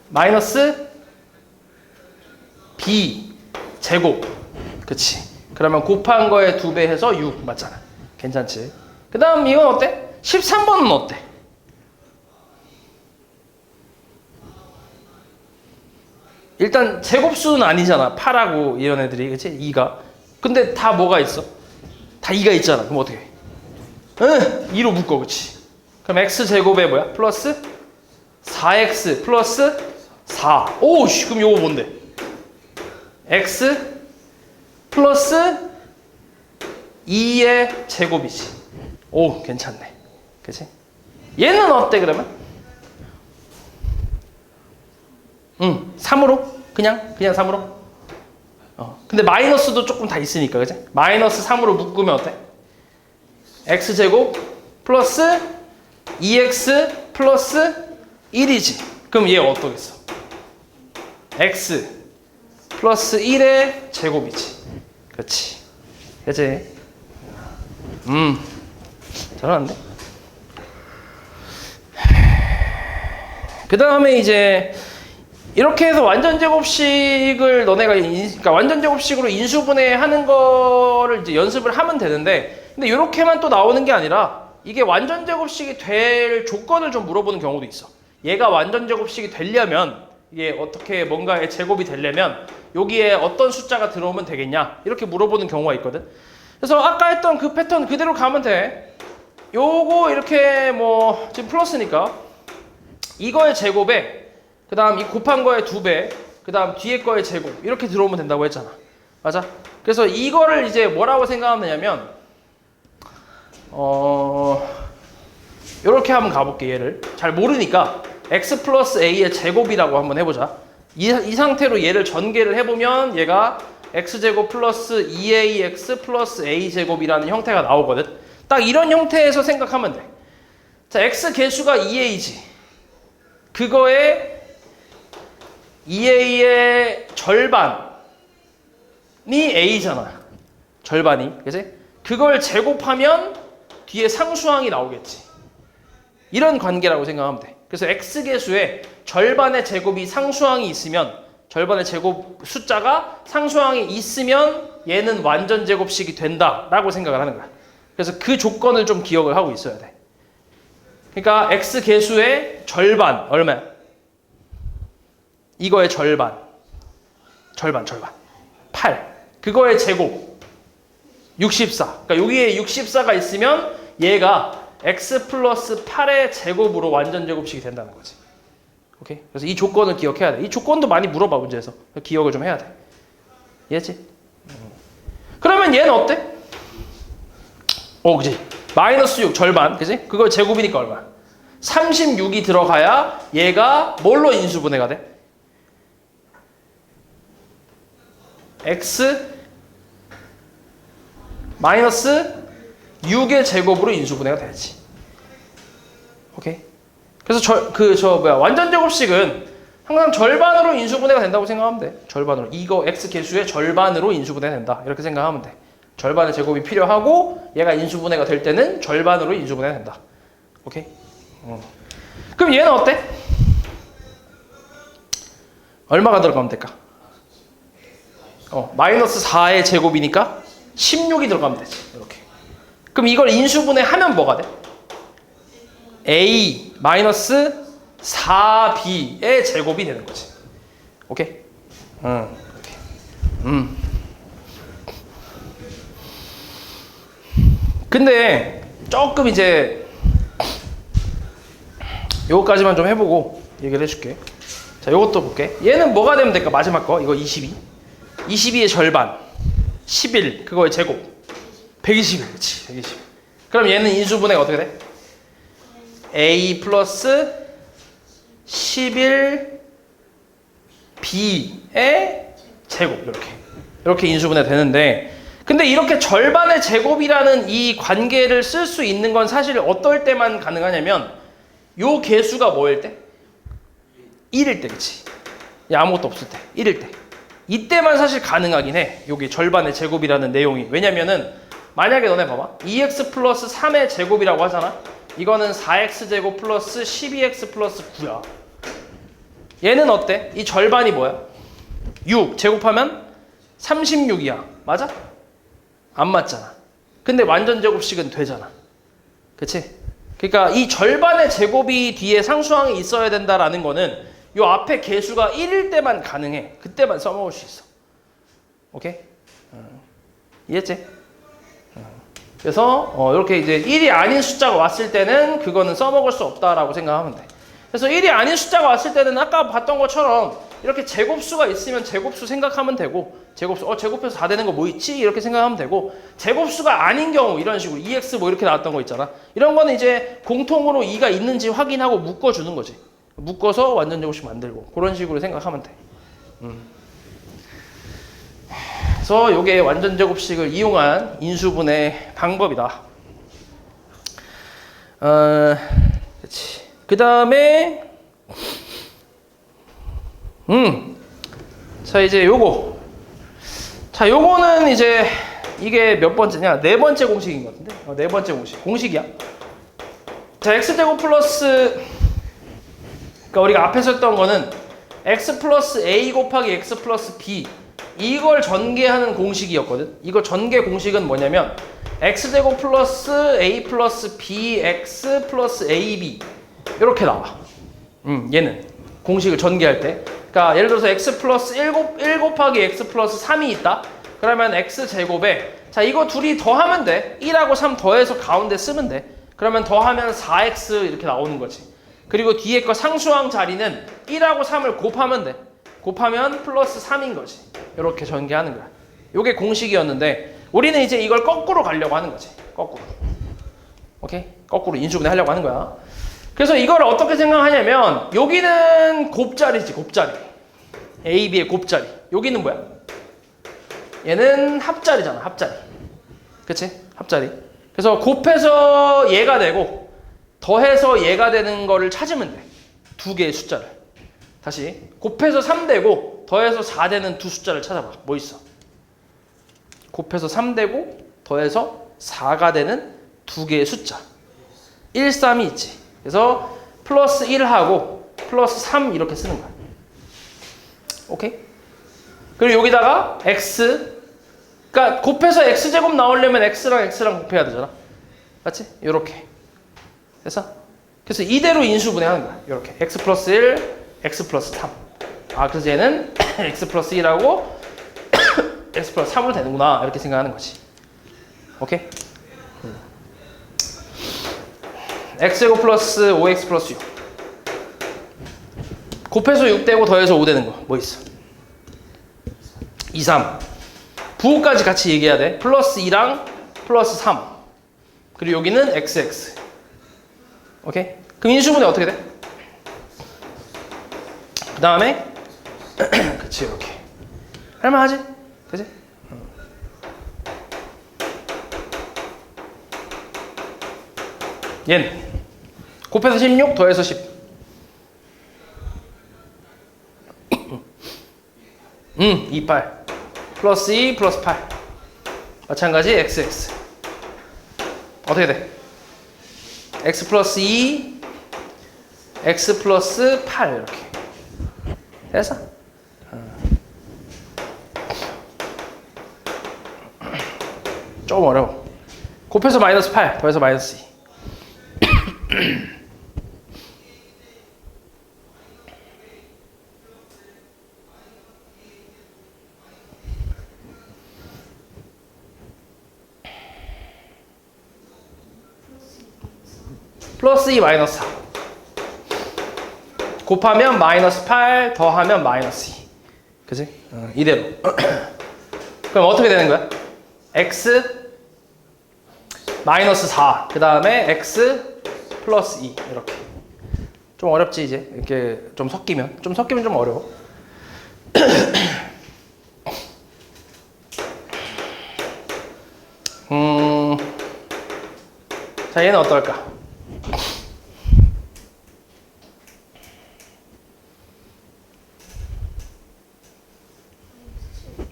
마이너스 b 제곱. 그치? 그러면 곱한 거에 2배 해서 6 맞잖아. 괜찮지? 그 다음 이건 어때? 13번은 어때? 일단 제곱수는 아니잖아. 8하고 이런 애들이. 그치? 2가. 근데 다 뭐가 있어? 다 2가 있잖아. 그럼 어떻게 해? 응! 2로 묶어. 그치? 그럼 x제곱에 뭐야? 플러스 4x 플러스 4. 오, 씨, 그럼 요거 뭔데? x 플러스 2의 제곱이지. 오, 괜찮네. 그치? 얘는 어때, 그러면? 3으로? 그냥 3으로? 근데 마이너스도 조금 다 있으니까, 그치? 마이너스 3으로 묶으면 어때? x제곱 플러스 2x 플러스 1이지. 그럼 얘 어떠겠어? x 플러스 1의 제곱이지. 그렇지. 그치? 잘하는데? 그 다음에 이제 이렇게 해서 완전제곱식을 너네가 그러니까 완전제곱식으로 인수분해하는 거를 이제 연습을 하면 되는데, 근데 이렇게만 또 나오는 게 아니라 이게 완전제곱식이 될 조건을 좀 물어보는 경우도 있어. 얘가 완전제곱식이 되려면, 이게 어떻게 뭔가의 제곱이 되려면 여기에 어떤 숫자가 들어오면 되겠냐, 이렇게 물어보는 경우가 있거든. 그래서 아까 했던 그 패턴 그대로 가면 돼. 요거 이렇게 뭐 지금 플러스니까 이거의 제곱에 그 다음 이 곱한 거의 2배, 그 다음 뒤에 거의 제곱, 이렇게 들어오면 된다고 했잖아. 맞아? 그래서 이거를 이제 뭐라고 생각하면 되냐면, 요렇게 한번 가볼게. 얘를 잘 모르니까 x 플러스 a의 제곱이라고 한번 해보자. 이 상태로 얘를 전개를 해보면 얘가 x제곱 플러스 2ax 플러스 a제곱이라는 형태가 나오거든. 딱 이런 형태에서 생각하면 돼. 자, x 개수가 2a지. 그거에 2a의 절반이 a잖아. 절반이. 그치? 그걸 제곱하면 뒤에 상수항이 나오겠지. 이런 관계라고 생각하면 돼. 그래서 x개수에 절반의 제곱이 상수항이 있으면, 절반의 제곱 숫자가 상수항이 있으면 얘는 완전제곱식이 된다라고 생각을 하는 거야. 그래서 그 조건을 좀 기억을 하고 있어야 돼. 그러니까 x개수의 절반 얼마야? 이거의 절반 8. 그거의 제곱 64. 그러니까 여기에 64가 있으면 얘가 x 플러스 8의 제곱으로 완전제곱식이 된다는 거지. 오케이? 그래서 이 조건을 기억해야 돼. 이 조건도 많이 물어봐, 문제에서. 기억을 좀 해야 돼. 이해했지? 그러면 얘는 어때? 그지? 마이너스 6 절반, 그지? 그거 제곱이니까 얼마? 36이 들어가야 얘가 뭘로 인수분해가 돼? x 마이너스 6의 제곱으로 인수분해가 돼야지. 오케이? 그래서 완전제곱식은 항상 절반으로 인수분해가 된다고 생각하면 돼. 절반으로. 이거 x 개수의 절반으로 인수분해가 된다. 이렇게 생각하면 돼. 절반의 제곱이 필요하고 얘가 인수분해가 될 때는 절반으로 인수분해가 된다. 오케이? 그럼 얘는 어때? 얼마가 들어가면 될까? 마이너스 4의 제곱이니까 16이 들어가면 되지. 이렇게. 그럼 이걸 인수분해하면 뭐가 돼? a 마이너스 4b의 제곱이 되는 거지. 오케이? 오케이. 근데 조금 이제 요거까지만 좀 해보고 얘기를 해줄게. 자, 요것도 볼게. 얘는 뭐가 되면 될까? 마지막 거. 이거 22. 22의 절반 11. 그거의 제곱 120. 그렇지. 120. 그럼 얘는 인수분해가 어떻게 돼? a 플러스 11b의 제곱. 이렇게 인수분해 되는데, 근데 이렇게 절반의 제곱이라는 이 관계를 쓸 수 있는 건 사실 어떨 때만 가능하냐면, 요 개수가 뭐일 때? 1일 때. 그치? 아무것도 없을 때. 1일 때. 이때만 사실 가능하긴 해. 요게 절반의 제곱이라는 내용이. 왜냐면은 만약에 너네 봐봐. 2x 플러스 3의 제곱이라고 하잖아. 이거는 4x제곱 플러스 12x 플러스 9야. 얘는 어때? 이 절반이 뭐야? 6 제곱하면 36이야. 맞아? 안 맞잖아. 근데 완전제곱식은 되잖아. 그치? 그러니까 이 절반의 제곱이 뒤에 상수항이 있어야 된다라는 거는 요 앞에 개수가 1일 때만 가능해. 그때만 써먹을 수 있어. 오케이? 이해했지? 그래서 이렇게 이제 1이 아닌 숫자가 왔을 때는 그거는 써먹을 수 없다라고 생각하면 돼. 그래서 1이 아닌 숫자가 왔을 때는 아까 봤던 것처럼 이렇게 제곱수가 있으면 제곱수 생각하면 되고, 제곱수 제곱해서 4 되는 거 뭐 있지? 이렇게 생각하면 되고, 제곱수가 아닌 경우 이런 식으로 2x 뭐 이렇게 나왔던 거 있잖아. 이런 거는 이제 공통으로 2가 있는지 확인하고 묶어주는 거지. 묶어서 완전 제곱식 만들고 그런 식으로 생각하면 돼. 그래서 이게 완전 제곱식을 이용한 인수분해 방법이다. 그렇지. 그 다음에 자 이제 요거. 자 요거는 이제 이게 몇 번째냐? 네 번째 공식인 것 같은데. 네 번째 공식이야. 자 x제곱 플러스, 그러니까 우리가 앞에서 했던 거는 x 플러스 a 곱하기 x 플러스 b, 이걸 전개하는 공식이었거든. 이거 전개 공식은 뭐냐면 x제곱 플러스 a 플러스 bx 플러스 ab 이렇게 나와. 얘는 공식을 전개할 때, 그러니까 예를 들어서 x 플러스 1 곱하기 x 플러스 3이 있다. 그러면 x제곱에, 자 이거 둘이 더하면 돼. 1하고 3 더해서 가운데 쓰면 돼. 그러면 더하면 4x 이렇게 나오는 거지. 그리고 뒤에 거 상수항 자리는 1하고 3을 곱하면 돼. 곱하면 플러스 3인 거지. 이렇게 전개하는 거야. 이게 공식이었는데 우리는 이제 이걸 거꾸로 가려고 하는 거지. 거꾸로. 오케이? 거꾸로 인수분해 하려고 하는 거야. 그래서 이걸 어떻게 생각하냐면 여기는 곱자리지, 곱자리. A, B의 곱자리. 여기는 뭐야? 얘는 합자리잖아, 합자리. 그치? 합자리. 그래서 곱해서 얘가 되고 더해서 얘가 되는 거를 찾으면 돼. 두 개의 숫자를. 다시 곱해서 3 되고 더해서 4 되는 두 숫자를 찾아봐. 뭐 있어? 곱해서 3 되고 더해서 4가 되는 두 개의 숫자. 1, 3이 있지. 그래서 플러스 1하고 플러스 3 이렇게 쓰는 거야. 오케이? 그리고 여기다가 x, 그러니까 곱해서 x제곱 나오려면 x랑 곱해야 되잖아. 맞지? 요렇게. 그래서 이대로 인수분해하는 거야. 이렇게 x 플러스 1, x 플러스 3. 그래서 얘는 x 플러스 1하고 x 플러스 3으로 되는구나. 이렇게 생각하는 거지. 오케이? x제곱 플러스 5x 플러스 6. 곱해서 6 되고 더해서 5 되는 거. 뭐 있어? 2, 3. 부호까지 같이 얘기해야 돼. 플러스 2랑 플러스 3. 그리고 여기는 xx. 오케이? 그럼 인수분해 어떻게 돼? 그 다음에 그치, 이렇게 할만하지? 그치? 얘는 곱해서 16 더해서 10. 28 플러스 2 플러스 8. 마찬가지 xx. 어떻게 돼? x 플러스 2 x 플러스 8 이렇게 됐어? 조금 어려워. 곱해서 마이너스 8 더해서 마이너스 2. 플러스 2 마이너스 4. 곱하면 마이너스 8 더하면 마이너스 2. 그치? 이대로. 그럼 어떻게 되는 거야? x 마이너스 4. 그 다음에 x 플러스 2. 이렇게. 좀 어렵지 이제. 이렇게 좀 섞이면 좀 어려워. 자, 얘는 어떨까?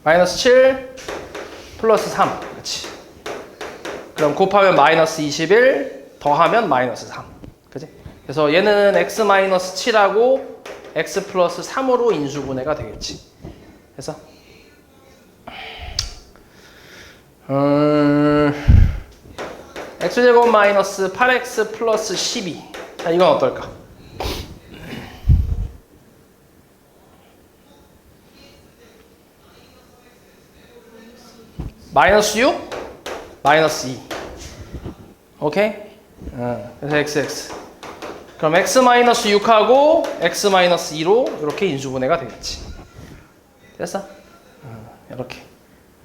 마이너스 7 플러스 3. 그렇지. 그럼 곱하면 마이너스 21 더하면 마이너스 3. 그치? 그래서 얘는 x 마이너스 7하고 x 플러스 3으로 인수분해가 되겠지. 그래서 x제곱 마이너스 8x 플러스 12. 자, 이건 어떨까? 마이너스 6, 마이너스 2. 오케이? 그래서 XX. 그럼 x 마이너스 6하고 x 마이너스 2로 이렇게 인수분해가 되겠지. 됐어?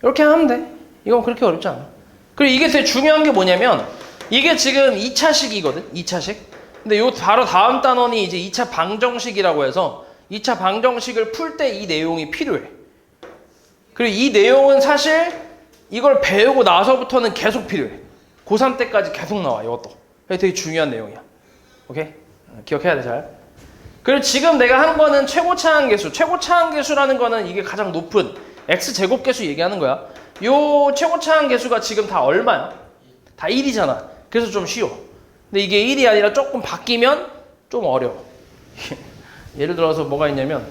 이렇게 하면 돼. 이건 그렇게 어렵지 않아. 그리고 이게 되게 중요한 게 뭐냐면 이게 지금 2차식이거든. 2차식. 근데 요 바로 다음 단원이 이제 2차 방정식이라고 해서 2차 방정식을 풀 때 이 내용이 필요해. 그리고 이 내용은 사실 이걸 배우고 나서부터는 계속 필요해. 고3 때까지 계속 나와, 이것도. 되게 중요한 내용이야. 오케이? 기억해야 돼, 잘. 그리고 지금 내가 한 거는 최고 차항계수. 최고 차항계수라는 거는 이게 가장 높은 x제곱계수 얘기하는 거야. 요 최고 차항계수가 지금 다 얼마야? 다 1이잖아. 그래서 좀 쉬워. 근데 이게 1이 아니라 조금 바뀌면 좀 어려워. 예를 들어서 뭐가 있냐면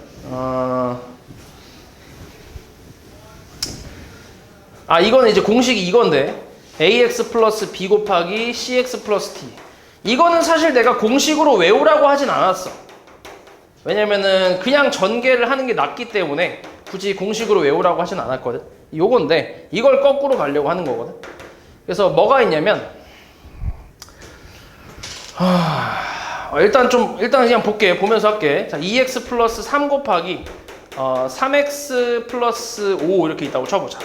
이거는 이제 공식이 이건데 ax 플러스 b 곱하기 cx 플러스 t. 이거는 사실 내가 공식으로 외우라고 하진 않았어. 왜냐면은 그냥 전개를 하는 게 낫기 때문에 굳이 공식으로 외우라고 하진 않았거든. 요건데 이걸 거꾸로 가려고 하는 거거든. 그래서 뭐가 있냐면 일단 그냥 볼게. 보면서 할게. 자, 2x 플러스 3 곱하기 3x 플러스 5 이렇게 있다고 쳐보자.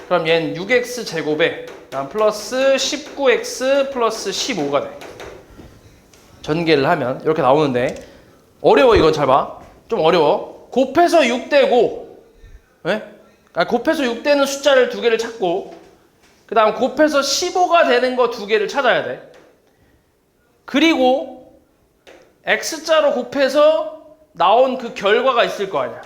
그럼 얘는 6x 제곱에 플러스 19x 플러스 15가 돼. 전개를 하면 이렇게 나오는데 어려워. 이건 잘 봐. 좀 어려워. 곱해서 6되고 곱해서 6되는 숫자를 두 개를 찾고 그 다음 곱해서 15가 되는 거 두 개를 찾아야 돼. 그리고 x자로 곱해서 나온 그 결과가 있을 거 아니야.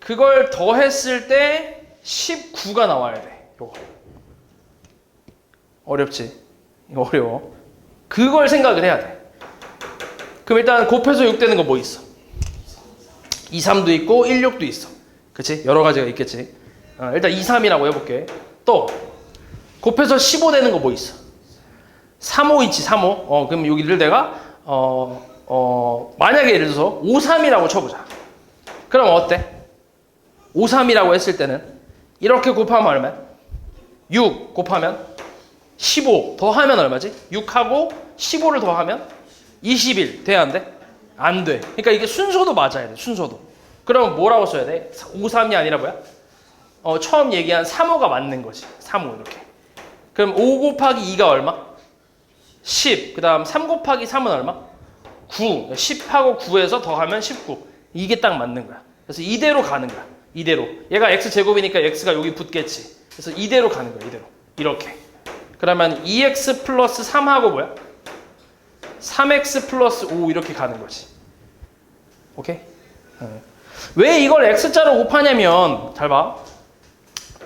그걸 더했을 때 19가 나와야 돼. 요거. 어렵지? 이거 어려워. 그걸 생각을 해야 돼. 그럼 일단 곱해서 6 되는 거 뭐 있어? 2, 3도 있고 1, 6도 있어. 그치? 여러 가지가 있겠지. 일단 2, 3이라고 해볼게. 또 곱해서 15 되는 거 뭐 있어? 3, 5 있지. 3, 5. 그럼 여기를 내가 만약에 예를 들어서 5, 3이라고 쳐보자. 그럼 어때? 5, 3이라고 했을 때는 이렇게 곱하면 얼마야? 6 곱하면 15 더하면 얼마지? 6하고 15를 더하면 21 돼야 안 돼? 안 돼. 그러니까 이게 순서도 맞아야 돼. 순서도. 그럼 뭐라고 써야 돼? 5, 3이 아니라 뭐야? 처음 얘기한 3, 5가 맞는 거지. 3, 5 이렇게. 그럼 5 곱하기 2가 얼마? 10. 그 다음 3 곱하기 3은 얼마? 9. 10하고 9에서 더하면 19. 이게 딱 맞는 거야. 그래서 이대로 가는 거야. 이대로. 얘가 x제곱이니까 x가 여기 붙겠지. 그래서 이대로 가는 거야. 이대로. 이렇게. 그러면 2x 플러스 3하고 뭐야? 3x 플러스 5 이렇게 가는 거지. 오케이? 왜 이걸 x자로 곱하냐면 잘 봐.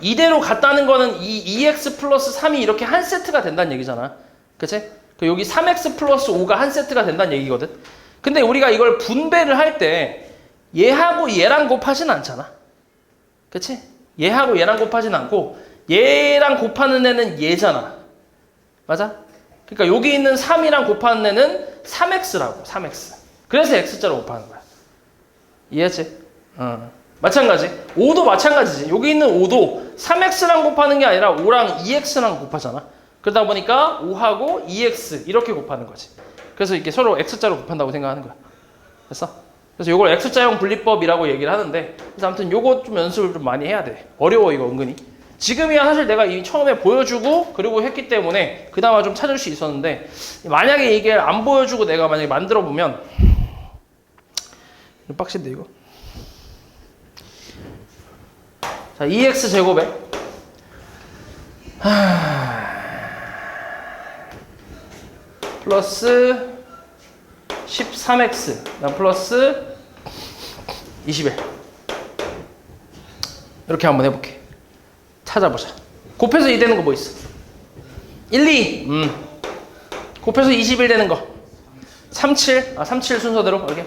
이대로 갔다는 거는 이 2x 플러스 3이 이렇게 한 세트가 된다는 얘기잖아. 그치? 여기 3x 플러스 5가 한 세트가 된다는 얘기거든. 근데 우리가 이걸 분배를 할 때 얘하고 얘랑 곱하진 않잖아. 그치? 얘하고 얘랑 곱하진 않고 얘랑 곱하는 애는 얘잖아. 맞아? 그러니까 여기 있는 3이랑 곱하는 애는 3x라고. 3x. 그래서 x자로 곱하는 거야. 이해했지? 마찬가지. 5도 마찬가지지. 여기 있는 5도 3x랑 곱하는 게 아니라 5랑 2x랑 곱하잖아. 그러다 보니까 5하고 2x 이렇게 곱하는 거지. 그래서 이렇게 서로 x자로 곱한다고 생각하는 거야. 됐어? 그래서 이걸 x자형 분리법이라고 얘기를 하는데, 그래서 아무튼 요거 좀 연습을 좀 많이 해야 돼. 어려워 이거 은근히. 지금이야 사실 내가 이미 처음에 보여주고 그리고 했기 때문에 그나마 좀 찾을 수 있었는데, 만약에 이게 안 보여주고 내가 만약에 만들어 보면 빡신데 이거. 자, 2x 제곱에 플러스 13x 플러스 21 이렇게 한번 해볼게. 찾아보자. 곱해서 2 되는 거 뭐 있어? 1, 2 곱해서 21 되는 거 37 37 순서대로 이렇게.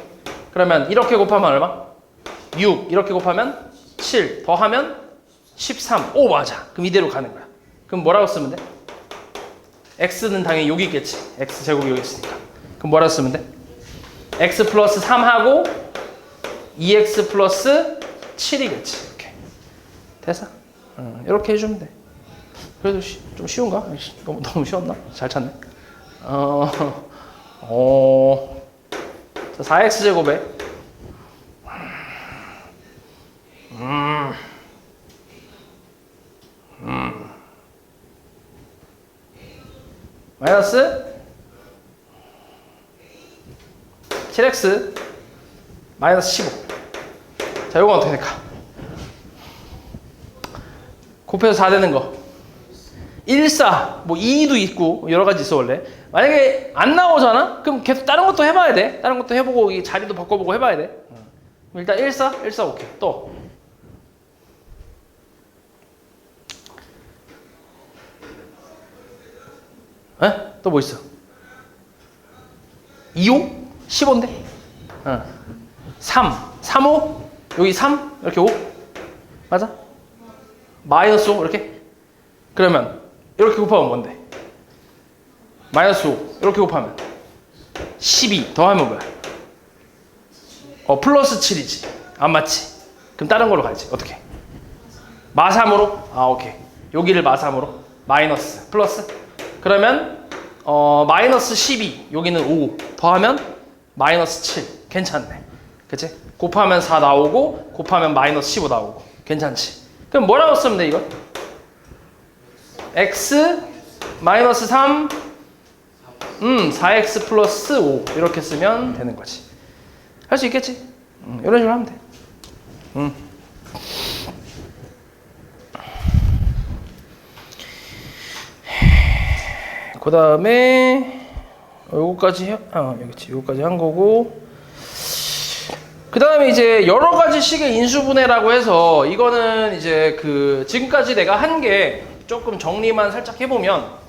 그러면 이렇게 곱하면 얼마? 6 이렇게 곱하면 7 더하면 13 오 맞아. 그럼 이대로 가는 거야. 그럼 뭐라고 쓰면 돼? x는 당연히 여기 있겠지. x 제곱이 여기 있으니까. 그럼 뭐라고 쓰면 돼? x 플러스 3하고 2x 플러스 7이겠지. 이렇게. 됐어? 이렇게 해주면 돼. 그래도 좀 쉬운가? 너무 쉬웠나? 잘 찾네. 4x제곱에 마이너스 7x 마이너스 15. 자, 요건 어떻게 될까? 곱해서 4 되는 거. 1, 4, 뭐 2도 있고 여러 가지 있어 원래. 만약에 안 나오잖아? 그럼 계속 다른 것도 해봐야 돼. 다른 것도 해보고 이 자리도 바꿔보고 해봐야 돼. 일단 1, 4, 1, 4 오케이. 또 또 뭐 있어? 2, 5? 15인데? 3, 3, 5? 여기 3? 이렇게 5? 맞아? 마이너스 5? 이렇게? 그러면 이렇게 곱하면 뭔데? 마이너스 5 이렇게 곱하면 12 더하면 뭐야? 플러스 7이지. 안 맞지? 그럼 다른 걸로 가야지. 어떻게? 마3으로? 오케이. 여기를 마3으로 마이너스 플러스. 그러면 마이너스 12 여기는 5 더하면 마이너스 7. 괜찮네. 그치? 곱하면 4 나오고 곱하면 마이너스 15 나오고. 괜찮지? 그럼 뭐라고 쓰면 돼 이거? x 마이너스 3 4x 플러스 5 이렇게 쓰면 되는 거지. 할 수 있겠지? 이런 식으로 하면 돼. 그 다음에 요거까지 여기지. 요거까지 한 거고. 그 다음에 이제 여러 가지 식의 인수분해라고 해서 이거는 이제 그 지금까지 내가 한 게 조금 정리만 살짝 해보면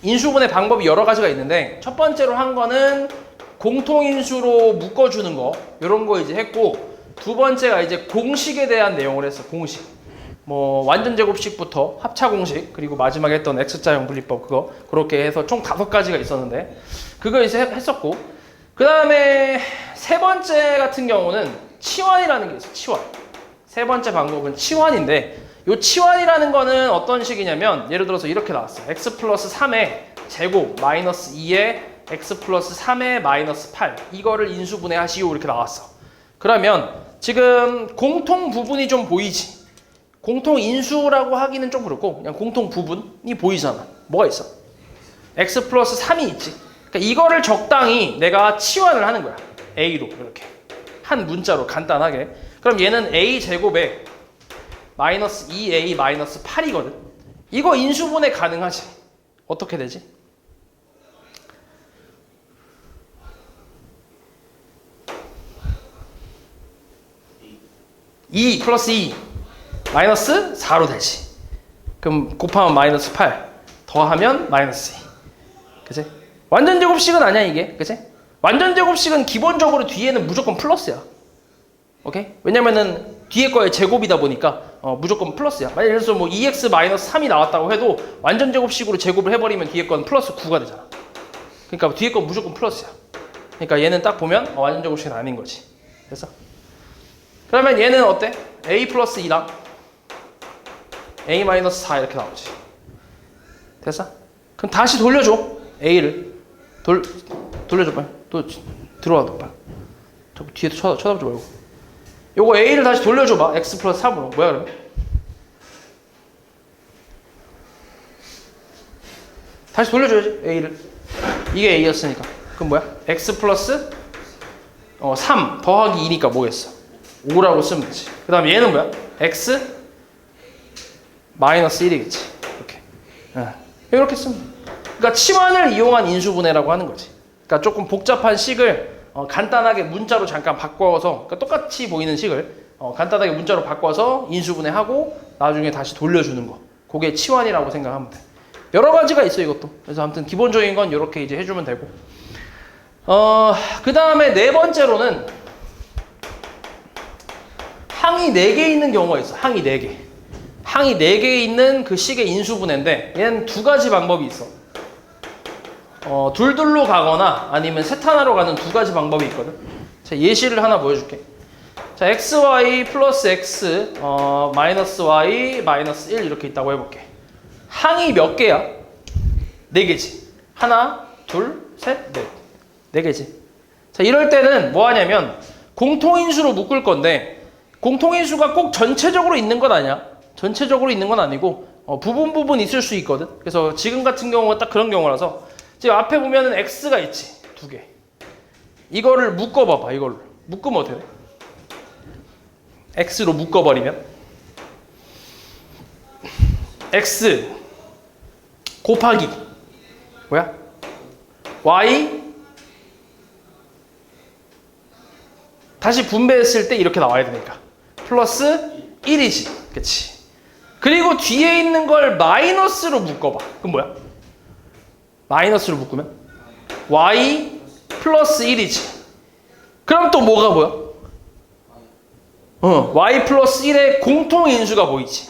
인수분해 방법이 여러 가지가 있는데 첫 번째로 한 거는 공통인수로 묶어주는 거 이런 거 이제 했고 두 번째가 이제 공식에 대한 내용을 했어. 공식 뭐 완전제곱식부터 합차공식 그리고 마지막에 했던 X자형 분리법 그거 그렇게 해서 총 5가지가 있었는데 그거 이제 했었고 그 다음에 세 번째 같은 경우는 치환이라는 게 있어. 치환. 세 번째 방법은 치환인데 요 치환이라는 거는 어떤 식이냐면 예를 들어서 이렇게 나왔어. x 플러스 3의 제곱 마이너스 2의 x 플러스 3의 마이너스 8 이거를 인수분해 하시오 이렇게 나왔어. 그러면 지금 공통 부분이 좀 보이지? 공통 인수라고 하기는 좀 그렇고 그냥 공통 부분이 보이잖아. 뭐가 있어? x 플러스 3이 있지. 그러니까 이거를 적당히 내가 치환을 하는 거야. a로 이렇게 한 문자로 간단하게. 그럼 얘는 a 제곱에 마이너스 2a 마이너스 8이거든. 이거 인수분해 가능하지? 어떻게 되지? 2 플러스 2 마이너스 4로 되지. 그럼 곱하면 마이너스 8 더하면 마이너스 2. 그치? 완전제곱식은 아니야 이게. 그치? 완전제곱식은 기본적으로 뒤에는 무조건 플러스야. 오케이? 왜냐면은 뒤에 거의 제곱이다 보니까 무조건 플러스야. 만약에 예를 들어서 뭐 2x 마이너스 3이 나왔다고 해도 완전제곱식으로 제곱을 해버리면 뒤에 건 플러스 9가 되잖아. 그러니까 뒤에 건 무조건 플러스야. 그러니까 얘는 딱 보면 완전제곱식은 아닌 거지. 됐어? 그러면 얘는 어때? a 플러스 2랑 a 마이너스 4 이렇게 나오지. 됐어? 그럼 다시 돌려줘. a를 돌려줘 빨리. 또 들어와 너 빨리. 저 뒤에 쳐다보지 말고. 요거 a를 다시 돌려줘봐. x 플러스 3으로. 뭐야 그러면? 다시 돌려줘야지 a를. 이게 a였으니까. 그럼 뭐야? x 플러스 3 더하기 2니까 뭐겠어? 5라고 쓰면 되지. 그 다음에 얘는 뭐야? x 마이너스 1이겠지. 이렇게. 이렇게 쓰면 돼. 그러니까 치환을 이용한 인수분해라고 하는 거지. 그러니까 조금 복잡한 식을 간단하게 문자로 잠깐 바꿔서 그러니까 똑같이 보이는 식을 간단하게 문자로 바꿔서 인수분해하고 나중에 다시 돌려주는 거. 그게 치환이라고 생각하면 돼. 여러 가지가 있어 이것도. 그래서 아무튼 기본적인 건 이렇게 이제 해주면 되고. 그 다음에 네 번째로는 항이 4개 있는 경우가 있어. 항이 4개. 항이 4개 있는 그 식의 인수분해인데 얘는 두 가지 방법이 있어. 둘둘로 가거나 아니면 셋 하나로 가는 두 가지 방법이 있거든. 자, 예시를 하나 보여줄게. 자, xy 플러스 x 마이너스 y 마이너스 1 이렇게 있다고 해볼게. 항이 몇 개야? 4개지. 하나, 둘, 셋, 넷. 4개지. 자, 이럴 때는 뭐 하냐면 공통인수로 묶을 건데 공통인수가 꼭 전체적으로 있는 건 아니야. 전체적으로 있는 건 아니고 부분 있을 수 있거든. 그래서 지금 같은 경우가 딱 그런 경우라서 지금 앞에 보면은 x가 있지. 2개. 이거를 묶어봐봐. 이걸로. 묶으면 어떻게 돼? x로 묶어버리면 x 곱하기 뭐야? y 다시 분배했을 때 이렇게 나와야 되니까 플러스 1이지. 그치? 그리고 뒤에 있는 걸 마이너스로 묶어봐. 그럼 뭐야? 마이너스로 묶으면 y 플러스 1이지. 그럼 또 뭐가 보여? y 플러스 1의 공통인수가 보이지.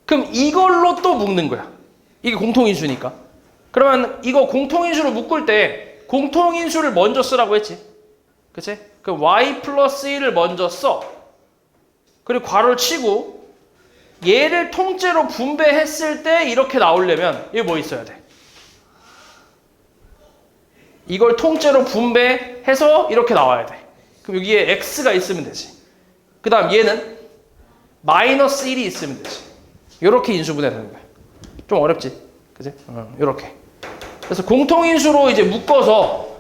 그럼 이걸로 또 묶는 거야. 이게 공통인수니까. 그러면 이거 공통인수로 묶을 때 공통인수를 먼저 쓰라고 했지. 그치? 그럼 y 플러스 1을 먼저 써. 그리고 괄호를 치고 얘를 통째로 분배했을 때 이렇게 나오려면 이게 뭐 있어야 돼? 이걸 통째로 분배해서 이렇게 나와야 돼. 그럼 여기에 x가 있으면 되지. 그 다음 얘는 마이너스 1이 있으면 되지. 이렇게 인수분해 되는 거야. 좀 어렵지? 그지? 이렇게. 그래서 공통인수로 이제 묶어서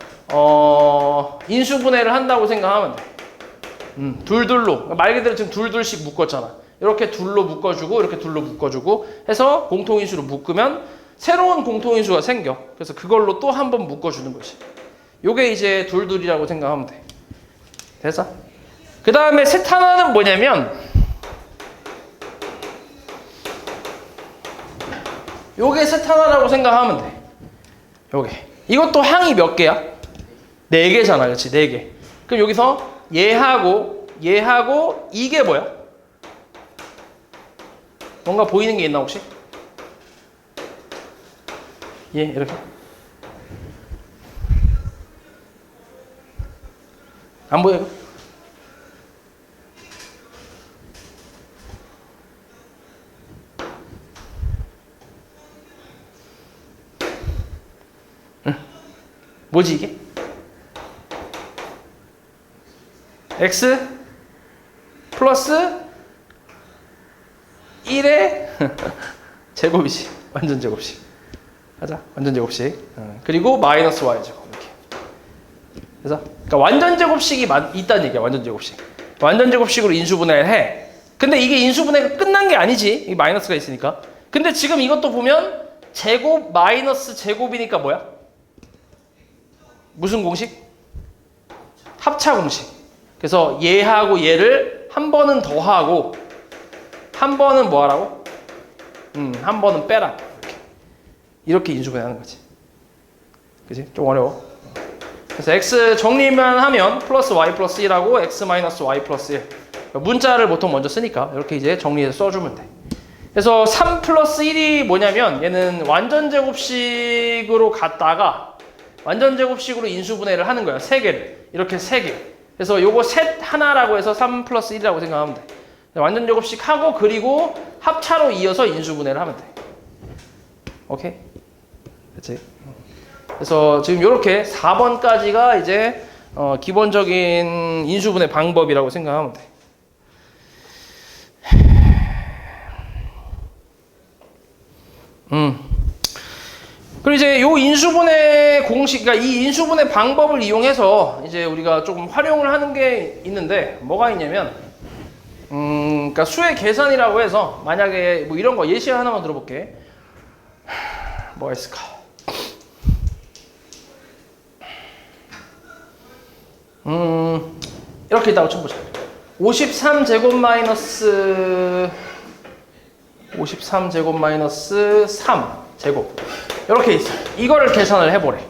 인수분해를 한다고 생각하면 돼. 둘둘로. 말 그대로 지금 둘둘씩 묶었잖아. 이렇게 둘로 묶어주고 이렇게 둘로 묶어주고 해서 공통인수로 묶으면 새로운 공통인수가 생겨. 그래서 그걸로 또 한 번 묶어주는 거지. 요게 이제 둘둘이라고 생각하면 돼. 됐어? 그 다음에 셋 하나는 뭐냐면 요게 셋 하나라고 생각하면 돼. 요게. 이것도 항이 몇 개야? 4개잖아. 그렇지? 4개. 그럼 여기서 얘하고 이게 뭐야? 뭔가 보이는 게 있나 혹시? 얘 이렇게. 안 보여? 뭐지 이게? x 플러스 1의 제곱이지. 완전 제곱식. 하자. 완전 제곱식. 그리고 마이너스 y 제곱 이렇게. 그래서 그러니까 완전 제곱식이 있다는 얘기야. 완전 제곱식. 완전 제곱식으로 인수분해를 해. 근데 이게 인수분해가 끝난 게 아니지. 이 마이너스가 있으니까. 근데 지금 이것도 보면 제곱 마이너스 제곱이니까 뭐야? 무슨 공식? 합차 공식. 그래서 얘하고 얘를 한 번은 더하고 한 번은 뭐 하라고? 한 번은 빼라. 이렇게 인수분해하는 거지. 그치? 좀 어려워. 그래서 x 정리만 하면 플러스 y 플러스 1하고 x 마이너스 y 플러스 1. 문자를 보통 먼저 쓰니까 이렇게 이제 정리해서 써주면 돼. 그래서 3 플러스 1이 뭐냐면 얘는 완전 제곱식으로 갔다가 완전 제곱식으로 인수분해를 하는 거야. 3개를. 이렇게 3개. 그래서 요거 셋 하나라고 해서 3 플러스 1이라고 생각하면 돼. 완전 제곱식 하고 그리고 합차로 이어서 인수분해를 하면 돼. 오케이? 그치? 그래서 지금 요렇게 4번까지가 이제 기본적인 인수분해 방법이라고 생각하면 돼. 그리고 이제 요 인수분해 공식, 그러니까 이 인수분해 방법을 이용해서 이제 우리가 조금 활용을 하는 게 있는데 뭐가 있냐면, 그러니까 수의 계산이라고 해서 만약에 뭐 이런 거 예시 하나만 들어볼게. 뭐가 있을까? 이렇게 있다고 쳐보자. 53제곱 마이너스 3제곱 이렇게 있어. 이거를 계산을 해보래.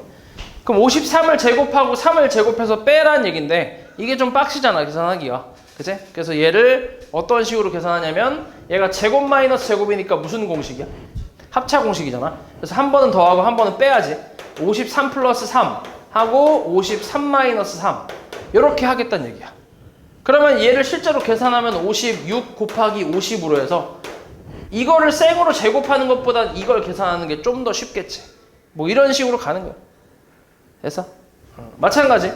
그럼 53을 제곱하고 3을 제곱해서 빼라는 얘긴데 이게 좀 빡시잖아 계산하기가. 그치? 그래서 얘를 어떤 식으로 계산하냐면 얘가 제곱 마이너스 제곱이니까 무슨 공식이야? 합차 공식이잖아. 그래서 한 번은 더하고 한 번은 빼야지. 53 플러스 3 하고 53 마이너스 3 이렇게 하겠다는 얘기야. 그러면 얘를 실제로 계산하면 56 곱하기 50으로 해서 이거를 생으로 제곱하는 것보다 이걸 계산하는 게 좀 더 쉽겠지. 뭐 이런 식으로 가는 거야. 됐어? 마찬가지.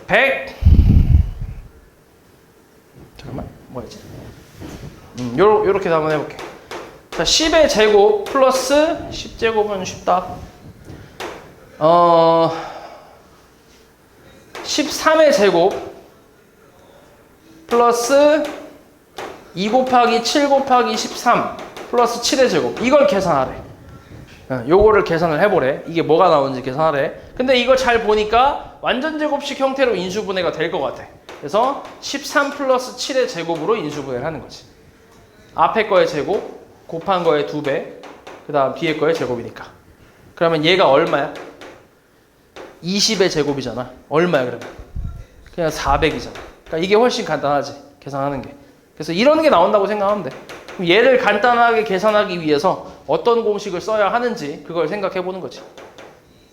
100 잠깐만 뭐였지? 요렇게 한번 해볼게. 자, 10의 제곱 플러스 10제곱은 쉽다. 13의 제곱 플러스 2 곱하기 7 곱하기 13 플러스 7의 제곱. 이걸 계산하래. 요거를 계산을 해보래. 이게 뭐가 나오는지 계산하래. 근데 이거 잘 보니까 완전 제곱식 형태로 인수분해가 될 것 같아. 그래서 13 플러스 7의 제곱으로 인수분해를 하는 거지. 앞에 거의 제곱 곱한 거의 2배, 그 다음 뒤에 거의 제곱이니까. 그러면 얘가 얼마야? 20의 제곱이잖아. 얼마야 그러면? 그냥 400이잖아. 그러니까 이게 훨씬 간단하지, 계산하는 게. 그래서 이런 게 나온다고 생각하면 돼. 그럼 얘를 간단하게 계산하기 위해서 어떤 공식을 써야 하는지 그걸 생각해 보는 거지.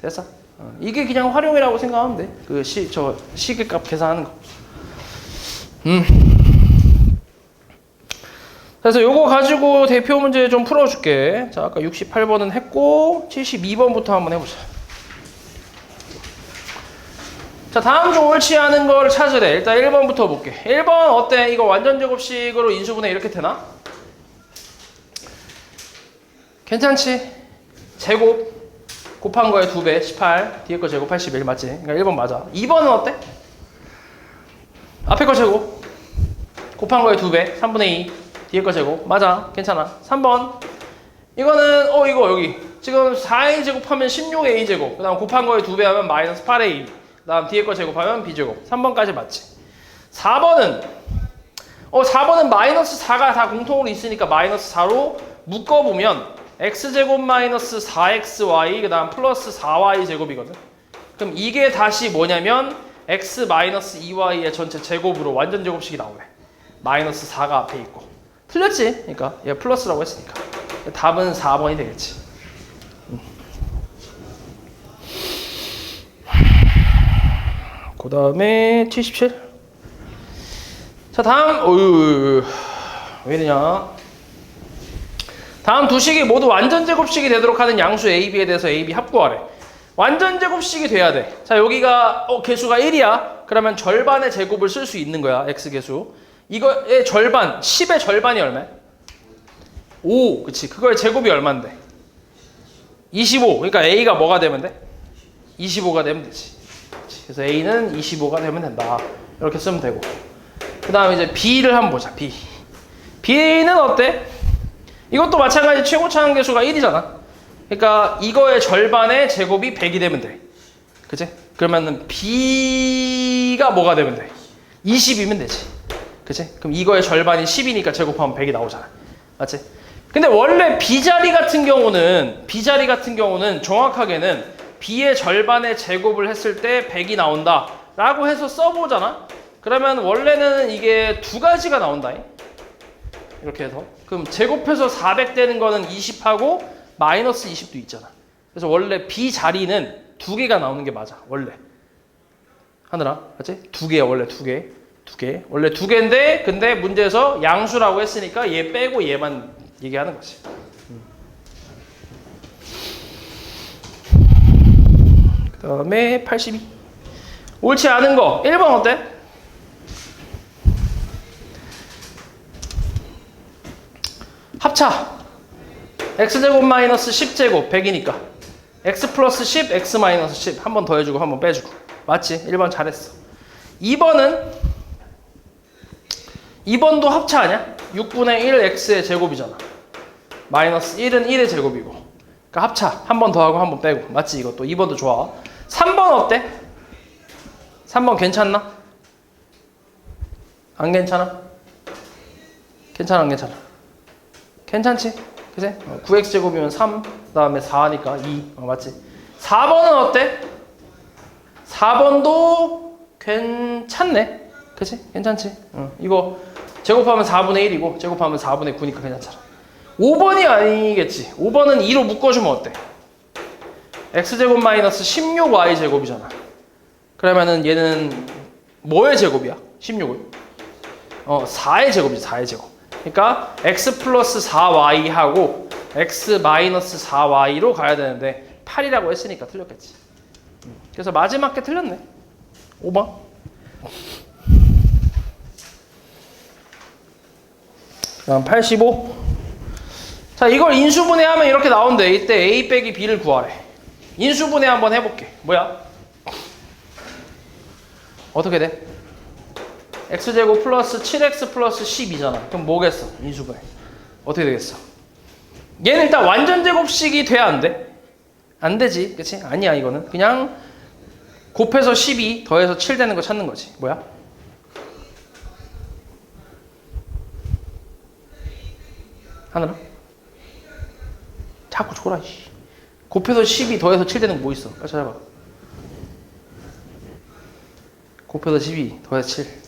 됐어? 이게 그냥 활용이라고 생각하면 돼. 그 시계값 계산하는 거. 그래서 요거 가지고 대표 문제 좀 풀어줄게. 자, 아까 68번은 했고 72번부터 한번 해보자. 자, 다음 중 옳지 않은 걸 찾으래. 일단 1번부터 볼게. 1번 어때? 이거 완전 제곱식으로 인수분해 이렇게 되나? 괜찮지? 제곱 곱한 거에 2배 18, 뒤에 거 제곱 81 맞지? 그러니까 1번 맞아. 2번은 어때? 앞에 거 제곱 곱한 거에 2배 3분의 2, 뒤에 거 제곱 맞아. 괜찮아. 3번 이거는 이거 여기 지금 4a 제곱하면 16a 제곱, 그 다음 곱한 거에 2배 하면 마이너스 8a, 그 다음 뒤에 거 제곱하면 b제곱. 3번까지 맞지. 4번은 4번은 마이너스 4가 다 공통으로 있으니까 마이너스 4로 묶어보면 x제곱 마이너스 4xy 그 다음 플러스 4y 제곱이거든. 그럼 이게 다시 뭐냐면 x 마이너스 2y의 전체 제곱으로 완전 제곱식이 나오네. 마이너스 4가 앞에 있고. 틀렸지? 그러니까 얘 플러스라고 했으니까 답은 4번이 되겠지. 그 다음에 77. 자, 다음 왜 이러냐. 다음 두 식이 모두 완전 제곱식이 되도록 하는 양수 A, B에 대해서 A, B 합구하래. 완전 제곱식이 돼야 돼. 자, 여기가 개수가 1이야. 그러면 절반의 제곱을 쓸 수 있는 거야. X 개수. 이거의 절반, 10의 절반이 얼마야? 5. 그치. 그거의 제곱이 얼만데? 25. 그러니까 A가 뭐가 되면 돼? 25가 되면 되지. 그치. 그래서 A는 25가 되면 된다. 이렇게 쓰면 되고. 그 다음에 이제 B를 한번 보자. B. B는 어때? 이것도 마찬가지 최고차항 개수가 1이잖아. 그러니까 이거의 절반의 제곱이 100이 되면 돼. 그치? 그러면은 B가 뭐가 되면 돼? 20이면 되지. 그치? 그럼 이거의 절반이 10이니까 제곱하면 100이 나오잖아. 맞지? 근데 원래 B자리 같은 경우는 정확하게는 B의 절반의 제곱을 했을 때 100이 나온다 라고 해서 써보잖아. 그러면 원래는 이게 두 가지가 나온다. 이렇게 해서. 그럼 제곱해서 400 되는 거는 20하고 마이너스 20도 있잖아. 그래서 원래 B 자리는 두 개가 나오는 게 맞아. 원래. 하느라. 맞지? 두 개야. 원래 두 개. 원래 두 개인데 근데 문제에서 양수라고 했으니까 얘 빼고 얘만 얘기하는 거지. 그 다음에 82. 옳지 않은 거. 1번 어때? 합차. x제곱 마이너스 10제곱 100이니까 x 플러스 10, x 마이너스 10 한 번 더 해주고 한 번 빼주고. 맞지? 1번 잘했어. 2번도 합차 아니야? 6분의 1 x의 제곱이잖아. 마이너스 1은 1의 제곱이고. 그러니까 합차. 한 번 더 하고 한 번 빼고. 맞지? 이것도. 2번도 좋아. 3번 어때? 3번 괜찮나? 안 괜찮아? 괜찮아 안 괜찮아? 괜찮지? 그치? 9x제곱이면 3, 그 다음에 4니까 2. 맞지? 4번은 어때? 4번도 괜찮네. 그치? 괜찮지? 이거 제곱하면 4분의 1이고 제곱하면 4분의 9니까 괜찮잖아. 5번이 아니겠지. 5번은 2로 묶어주면 어때? x제곱 마이너스 16y제곱이잖아. 그러면은 얘는 뭐의 제곱이야? 16을? 4의 제곱이지, 4의 제곱. 그러니까 x 플러스 4y하고 x 마이너스 4y로 가야 되는데 8이라고 했으니까 틀렸겠지. 그래서 마지막 게 틀렸네. 5번. 그다음 85. 자, 이걸 인수분해하면 이렇게 나온대. 이때 a 빼기 b를 구하래. 인수분해 한번 해볼게. 뭐야? 어떻게 돼? x제곱 플러스 7x 플러스 12잖아. 그럼 뭐겠어? 인수분해. 어떻게 되겠어? 얘는 일단 완전 제곱식이 돼야 안 돼? 안 되지. 그치? 아니야, 이거는. 그냥 곱해서 12 더해서 7 되는 거 찾는 거지. 뭐야? 하늘아? 자꾸 줘라, 씨. 곱해서 12 더해서 7 되는 거 뭐 있어? 빨리 찾아봐. 곱해서 12 더해서 7.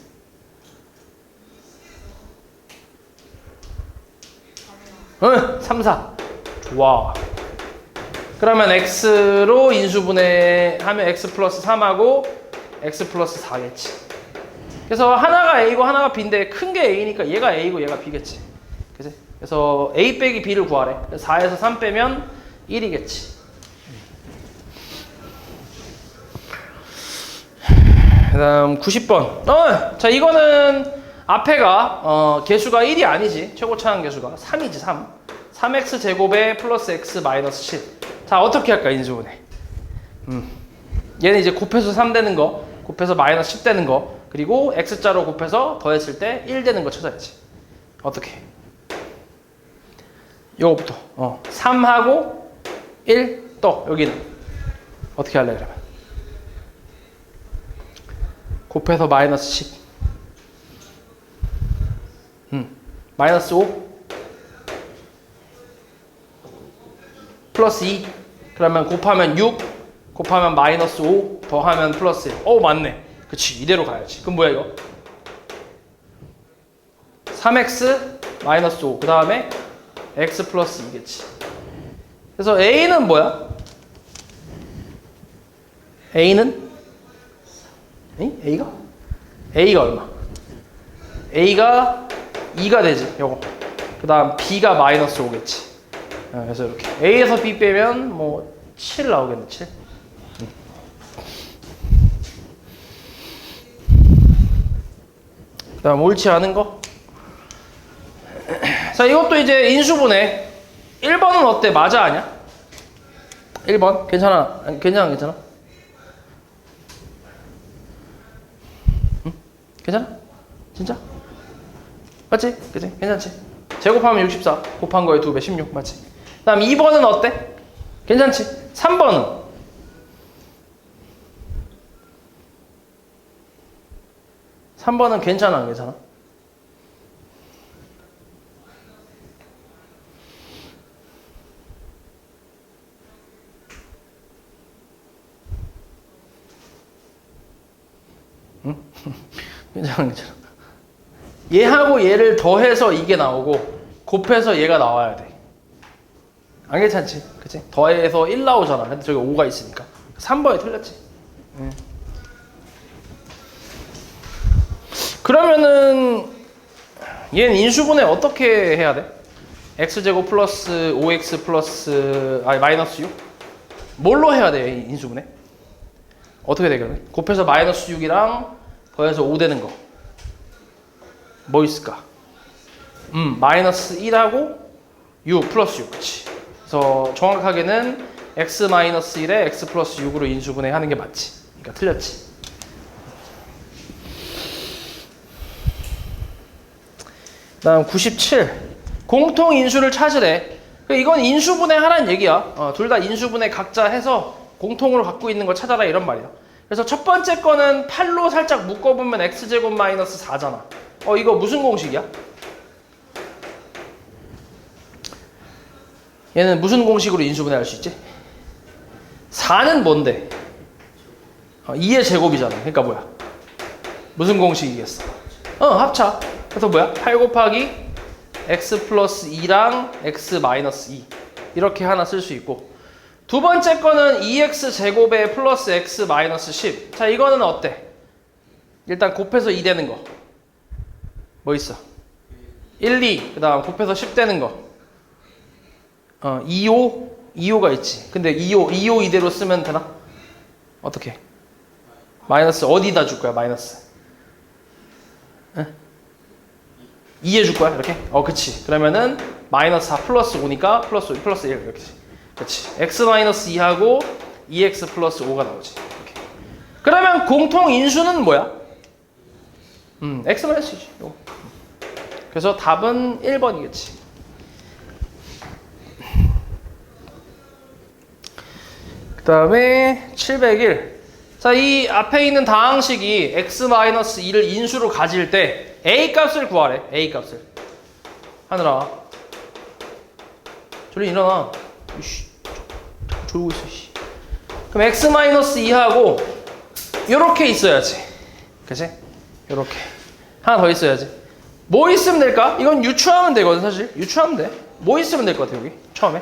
응, 3, 4. 좋아. 그러면 x로 인수분해하면 x 플러스 3하고 x 플러스 4겠지. 그래서 하나가 a고 하나가 b인데 큰 게 a니까 얘가 a고 얘가 b겠지. 그치? 그래서 a 빼기 b를 구하래. 4에서 3 빼면 1이겠지. 그 다음 90번. 자, 이거는 앞에가 개수가 1이 아니지. 최고차항 개수가 3이지. 3. 3x 제곱에 플러스 x 마이너스 10. 자, 어떻게 할까? 인수분해. 얘는 이제 곱해서 3 되는 거, 곱해서 마이너스 10 되는 거, 그리고 x자로 곱해서 더했을 때 1 되는 거 찾아야지. 어떻게? 요거부터 3하고 1 또 여기는 어떻게 할래 그러면? 곱해서 마이너스 10 마이너스 5 플러스 2 그러면 곱하면 6 곱하면 마이너스 5 더하면 플러스 1. 맞네. 그치, 이대로 가야지. 그럼 뭐야 이거? 3x 마이너스 5 그 다음에 x 플러스 2겠지. 그래서 a는 뭐야? a는? a가 얼마? a가 2가 되지. 요거. 그 다음 b가 마이너스 5겠지. 그래서 이렇게 a에서 b 빼면 뭐 7 나오겠네. 7. 그 다음 옳지 않은 거. 자, 이것도 이제 인수분해. 1번은 어때? 맞아, 아니야? 1번? 괜찮아? 괜찮아? 응? 괜찮아? 진짜? 맞지? 그치? 괜찮지? 제곱하면 64 곱한 거에 2배 16 맞지? 그 다음 2번은 어때? 괜찮지? 3번은? 괜찮아 안 괜찮아? 응? 괜찮아. 얘하고 얘를 더해서 이게 나오고 곱해서 얘가 나와야 돼. 안 괜찮지? 그치? 더해서 1 나오잖아. 근데 저기 5가 있으니까 3번이 틀렸지. 그러면은 얘는 인수분해 어떻게 해야 돼? x제곱 플러스 5x 플러스 마이너스 6? 뭘로 해야 돼? 인수분해? 어떻게 되겠네? 곱해서 마이너스 6이랑 더해서 5 되는 거 뭐 있을까? 마이너스 1하고 6 플러스 6 그치? 그래서 정확하게는 x 마이너스 1에 x 플러스 6으로 인수분해 하는 게 맞지. 그러니까 틀렸지. 다음 97 공통 인수를 찾으래. 이건 인수분해 하라는 얘기야. 둘 다 인수분해 각자 해서 공통으로 갖고 있는 걸 찾아라 이런 말이야. 그래서 첫 번째 거는 8로 살짝 묶어보면 x제곱 마이너스 4잖아. 이거 무슨 공식이야? 얘는 무슨 공식으로 인수분해 할 수 있지? 4는 뭔데? 2의 제곱이잖아. 그러니까 뭐야? 무슨 공식이겠어? 합차. 그래서 뭐야? 8 곱하기 x 플러스 2랑 x 마이너스 2 이렇게 하나 쓸 수 있고, 두 번째 거는 2x 제곱에 플러스 x 마이너스 10. 자, 이거는 어때? 일단 곱해서 2 되는 거. 뭐 있어? 1, 2, 그 다음 곱해서 10 되는 거. 2가 있지. 근데 2호 이대로 쓰면 되나? 어떻게? 마이너스 어디다 줄 거야, 마이너스? 2에 줄 거야, 이렇게? 그치. 그러면은 마이너스 4 플러스 5니까 플러스 5, 플러스 1 이렇게. 그치. x 마이너스 2하고 2x 플러스 5가 나오지. 이렇게. 그러면 공통 인수는 뭐야? x 마이너스 2지. 요거. 그래서 답은 1번이겠지. 그 다음에 701. 자, 이 앞에 있는 다항식이 x-2를 인수로 가질 때 a 값을 구하래. a 값을. 하늘아. 저리 일어나. 이씨. 졸고 있어. 씨. 그럼 x-2하고 요렇게 있어야지. 그치? 요렇게. 하나 더 있어야지. 뭐 있으면 될까? 이건 유추하면 되거든, 사실. 유추하면 돼. 뭐 있으면 될 것 같아, 여기? 처음에.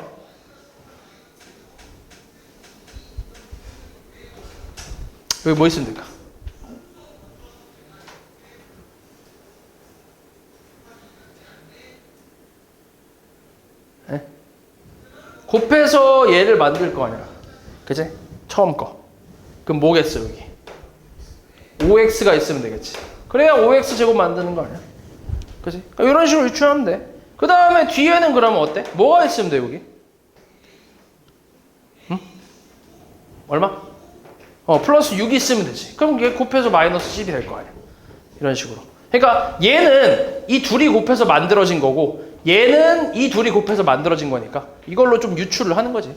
여기 뭐 있으면 될까? 네? 곱해서 얘를 만들 거 아니야. 그치? 처음 거. 그럼 뭐겠어, 여기? 5x가 있으면 되겠지. 그래야 5x 제곱 만드는 거 아니야? 그치? 그러니까 이런 식으로 유추하면 돼. 그 다음에 뒤에는 그러면 어때? 뭐가 있으면 돼, 여기? 응? 얼마? 플러스 6이 있으면 되지. 그럼 이게 곱해서 마이너스 10이 될 거 아니야. 이런 식으로. 그러니까 얘는 이 둘이 곱해서 만들어진 거고 얘는 이 둘이 곱해서 만들어진 거니까 이걸로 좀 유추를 하는 거지.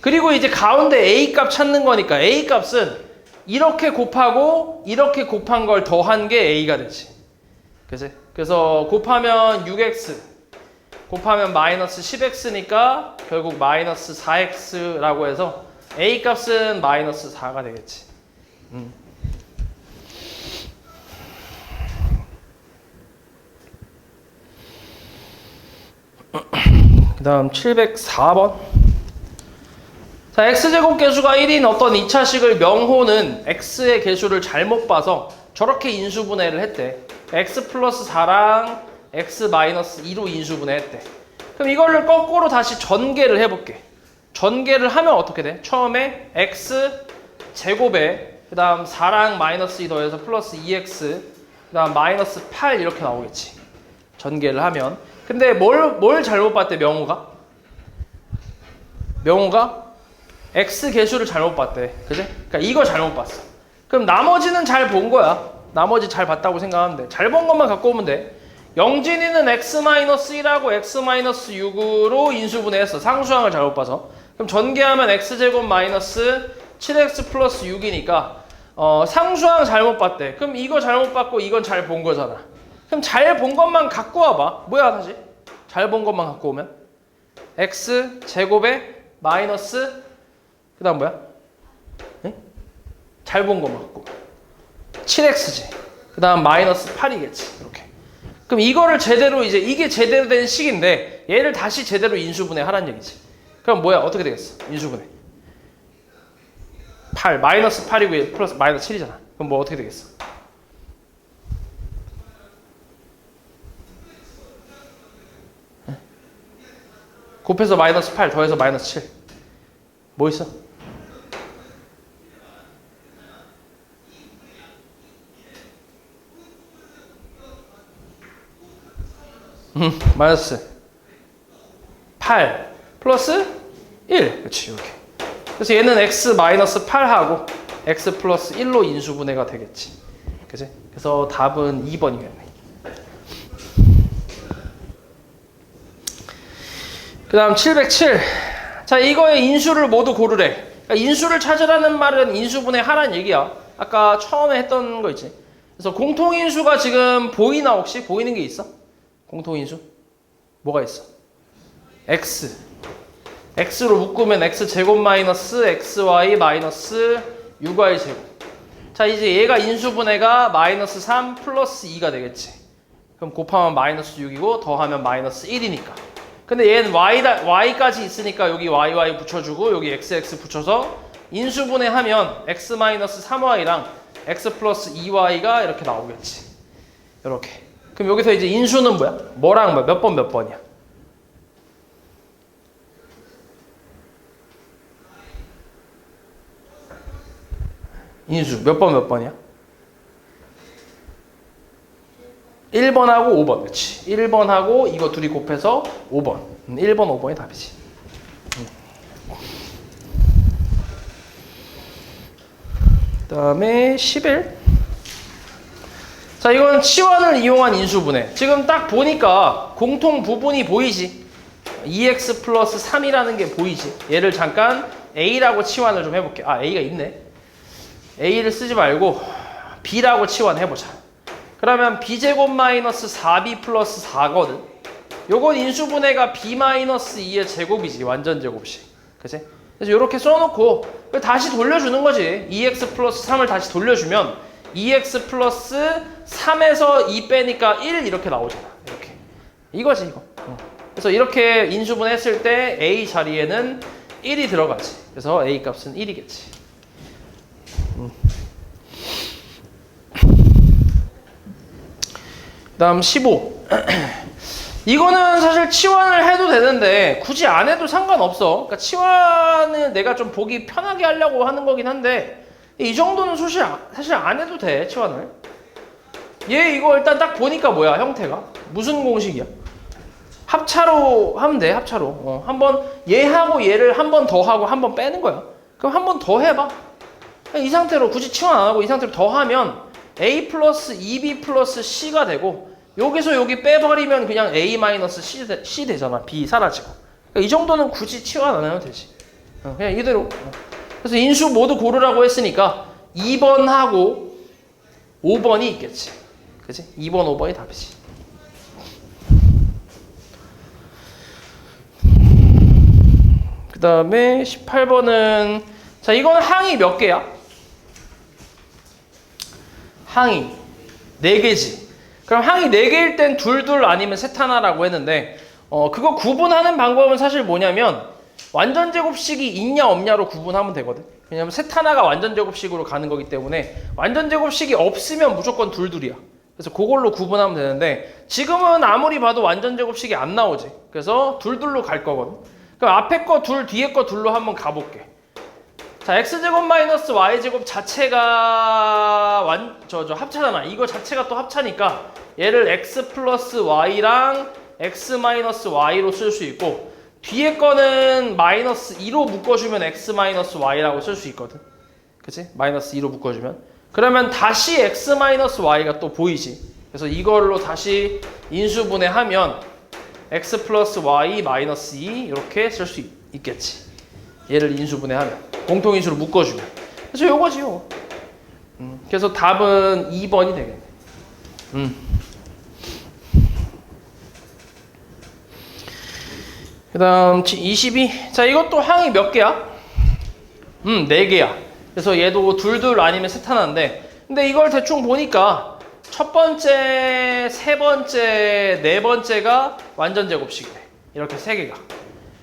그리고 이제 가운데 a 값 찾는 거니까 a 값은 이렇게 곱하고 이렇게 곱한 걸 더한 게 a가 되지. 그치? 그래서 곱하면 6x 곱하면 마이너스 10x니까 결국 마이너스 4x라고 해서 a 값은 마이너스 4가 되겠지. 그 다음 704번. 자, x제곱 계수가 1인 어떤 2차식을 명호는 x의 계수를 잘못 봐서 저렇게 인수분해를 했대. x 플러스 4랑 x 마이너스 2로 인수분해했대. 그럼 이거를 거꾸로 다시 전개를 해볼게. 전개를 하면 어떻게 돼? 처음에 x 제곱에 그 다음 4랑 마이너스 2 더해서 플러스 2x 그 다음 마이너스 8 이렇게 나오겠지. 전개를 하면. 근데 뭘 잘못 봤대, 명호가? 명호가 x 계수를 잘못 봤대. 그지? 그러니까 이거 잘못 봤어. 그럼 나머지는 잘 본 거야. 나머지 잘 봤다고 생각하면 돼. 잘 본 것만 갖고 오면 돼. 영진이는 x-1하고 x-6으로 인수분해했어. 상수항을 잘못 봐서. 그럼 전개하면 x제곱 마이너스 7x 플러스 6이니까 상수항 잘못 봤대. 그럼 이거 잘못 봤고 이건 잘 본 거잖아. 그럼 잘 본 것만 갖고 와봐. 뭐야 다시? 잘 본 것만 갖고 오면 x제곱에 마이너스 그 다음 뭐야? 네? 잘 본 것만 갖고 7x지. 그 다음 마이너스 8이겠지. 이렇게. 그럼 이거를 제대로 이제 이게 제대로 된 식인데 얘를 다시 제대로 인수분해 하란 얘기지. 그럼 뭐야? 어떻게 되겠어? 인수분해. 8 마이너스 8이고 플러스 마이너스 7이잖아. 그럼 뭐 어떻게 되겠어? 네? 곱해서 마이너스 8 더해서 마이너스 7. 뭐 있어? 마이너스 8 플러스 1. 그렇지, 이렇게. 그래서 얘는 x 마이너스 8하고 x 플러스 1로 인수분해가 되겠지. 그치? 그래서 답은 2번이겠네. 그 다음 707. 자, 이거의 인수를 모두 고르래. 그러니까 인수를 찾으라는 말은 인수분해 하라는 얘기야. 아까 처음에 했던 거 있지. 그래서 공통인수가 지금 보이나 혹시? 보이는 게 있어? 공통인수? 뭐가 있어? x. x로 묶으면 x제곱 마이너스 xy 마이너스 6y 제곱. 자, 이제 얘가 인수분해가 마이너스 3 플러스 2가 되겠지. 그럼 곱하면 마이너스 6이고 더하면 마이너스 1이니까. 근데 얘는 y까지 있으니까 여기 yy 붙여주고 여기 xx 붙여서 인수분해하면 x 마이너스 3y랑 x 플러스 2y가 이렇게 나오겠지. 이렇게. 그럼 여기서 이제 인수는 뭐야? 뭐랑 뭐 몇 번 몇 번이야? 인수 몇 번 몇 번이야? 1번하고 5번. 그렇지. 1번하고 이거 둘이 곱해서 5번. 1번, 5번이 답이지. 그 다음에 11. 자, 이건 치환을 이용한 인수분해. 지금 딱 보니까 공통 부분이 보이지? 2x 플러스 3이라는 게 보이지? 얘를 잠깐 a라고 치환을 좀 해볼게. 아, a가 있네. a를 쓰지 말고 b라고 치환해보자. 그러면 b제곱 마이너스 4b 플러스 4거든. 요건 인수분해가 b 마이너스 2의 제곱이지. 완전 제곱식. 그치? 그래서 이렇게 써놓고 다시 돌려주는 거지. 2x 플러스 3을 다시 돌려주면 2x 플러스 3에서 2 빼니까 1 이렇게 나오잖아. 이렇게. 이거지 이거. 그래서 이렇게 인수분해 했을 때 a 자리에는 1이 들어가지. 그래서 a 값은 1이겠지. 다음 15. 이거는 사실 치환을 해도 되는데 굳이 안 해도 상관없어. 그러니까 치환은 내가 좀 보기 편하게 하려고 하는 거긴 한데 이 정도는 사실 안 해도 돼. 치환을. 얘 이거 일단 딱 보니까 뭐야 형태가? 무슨 공식이야? 합차로 하면 돼. 합차로. 한번 얘하고 얘를 한 번 더 하고 한 번 빼는 거야. 그럼 한 번 더 해봐. 이 상태로 굳이 치환 안 하고 이 상태로 더 하면 a 플러스 2b 플러스 c가 되고 여기서 여기 빼버리면 그냥 a 마이너스 c 되잖아. b 사라지고. 그러니까 이 정도는 굳이 치환 안 해도 되지. 그냥 이대로. 그래서 인수 모두 고르라고 했으니까 2번하고 5번이 있겠지. 그치? 2번, 5번이 답이지. 그 다음에 18번은 자, 이건 항이 몇 개야? 항이 4개지. 그럼 항이 4개일 땐 둘둘 아니면 셋 하나라고 했는데 그거 구분하는 방법은 사실 뭐냐면 완전 제곱식이 있냐 없냐로 구분하면 되거든. 왜냐면 셋 하나가 완전 제곱식으로 가는 거기 때문에 완전 제곱식이 없으면 무조건 둘둘이야. 그래서 그걸로 구분하면 되는데 지금은 아무리 봐도 완전 제곱식이 안 나오지. 그래서 둘둘로 갈 거거든. 그럼 앞에 거 둘, 뒤에 거 둘로 한번 가볼게. 자, x제곱 마이너스 y제곱 자체가 합차잖아. 이거 자체가 또 합차니까 얘를 x 플러스 y랑 x 마이너스 y로 쓸 수 있고 뒤에 거는 마이너스 2로 묶어주면 x 마이너스 y라고 쓸 수 있거든. 그치? 마이너스 2로 묶어주면. 그러면 다시 x 마이너스 y가 또 보이지. 그래서 이걸로 다시 인수분해하면 x 플러스 y 마이너스 2 이렇게 쓸 수 있겠지. 얘를 인수분해하면. 공통인수로 묶어주면. 그래서 요거지, 요거. 그래서 답은 2번이 되겠네. 그 다음 22. 자, 이것도 항이 몇 개야? 4개야. 그래서 얘도 둘둘 아니면 셋 하나인데 근데 이걸 대충 보니까 첫 번째, 세 번째, 네 번째가 완전 제곱식이래. 이렇게 3개가.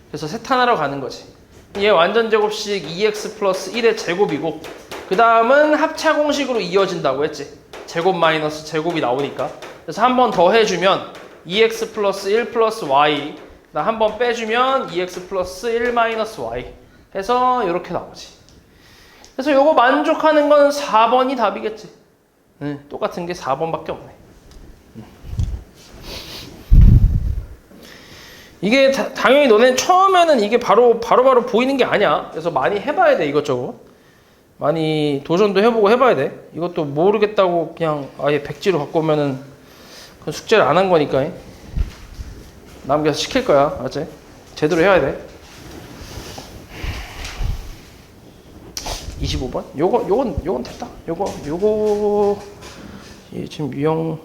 그래서 셋 하나로 가는 거지. 얘 완전 제곱식 2x 플러스 1의 제곱이고 그 다음은 합차 공식으로 이어진다고 했지. 제곱 마이너스 제곱이 나오니까. 그래서 한 번 더 해주면 2x 플러스 1 플러스 y 한 번 빼주면 2x 플러스 1 마이너스 y 해서 이렇게 나오지. 그래서 요거 만족하는 건 4번이 답이겠지. 똑같은 게 4번밖에 없네. 이게 당연히 너네 처음에는 이게 바로 보이는 게 아니야. 그래서 많이 해봐야 돼. 이것저것 많이 도전도 해보고 해봐야 돼. 이것도 모르겠다고 그냥 아예 백지로 갖고 오면은 그건 숙제를 안 한 거니까 남겨서 시킬 거야. 알았지? 제대로 해야 돼. 25번? 요건 됐다. 요거 지금 유형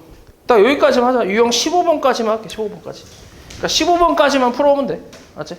딱 여기까지만 하자. 유형 15번까지만 할게. 15번까지. 그러니까 15번까지만 풀어오면 돼. 알았지?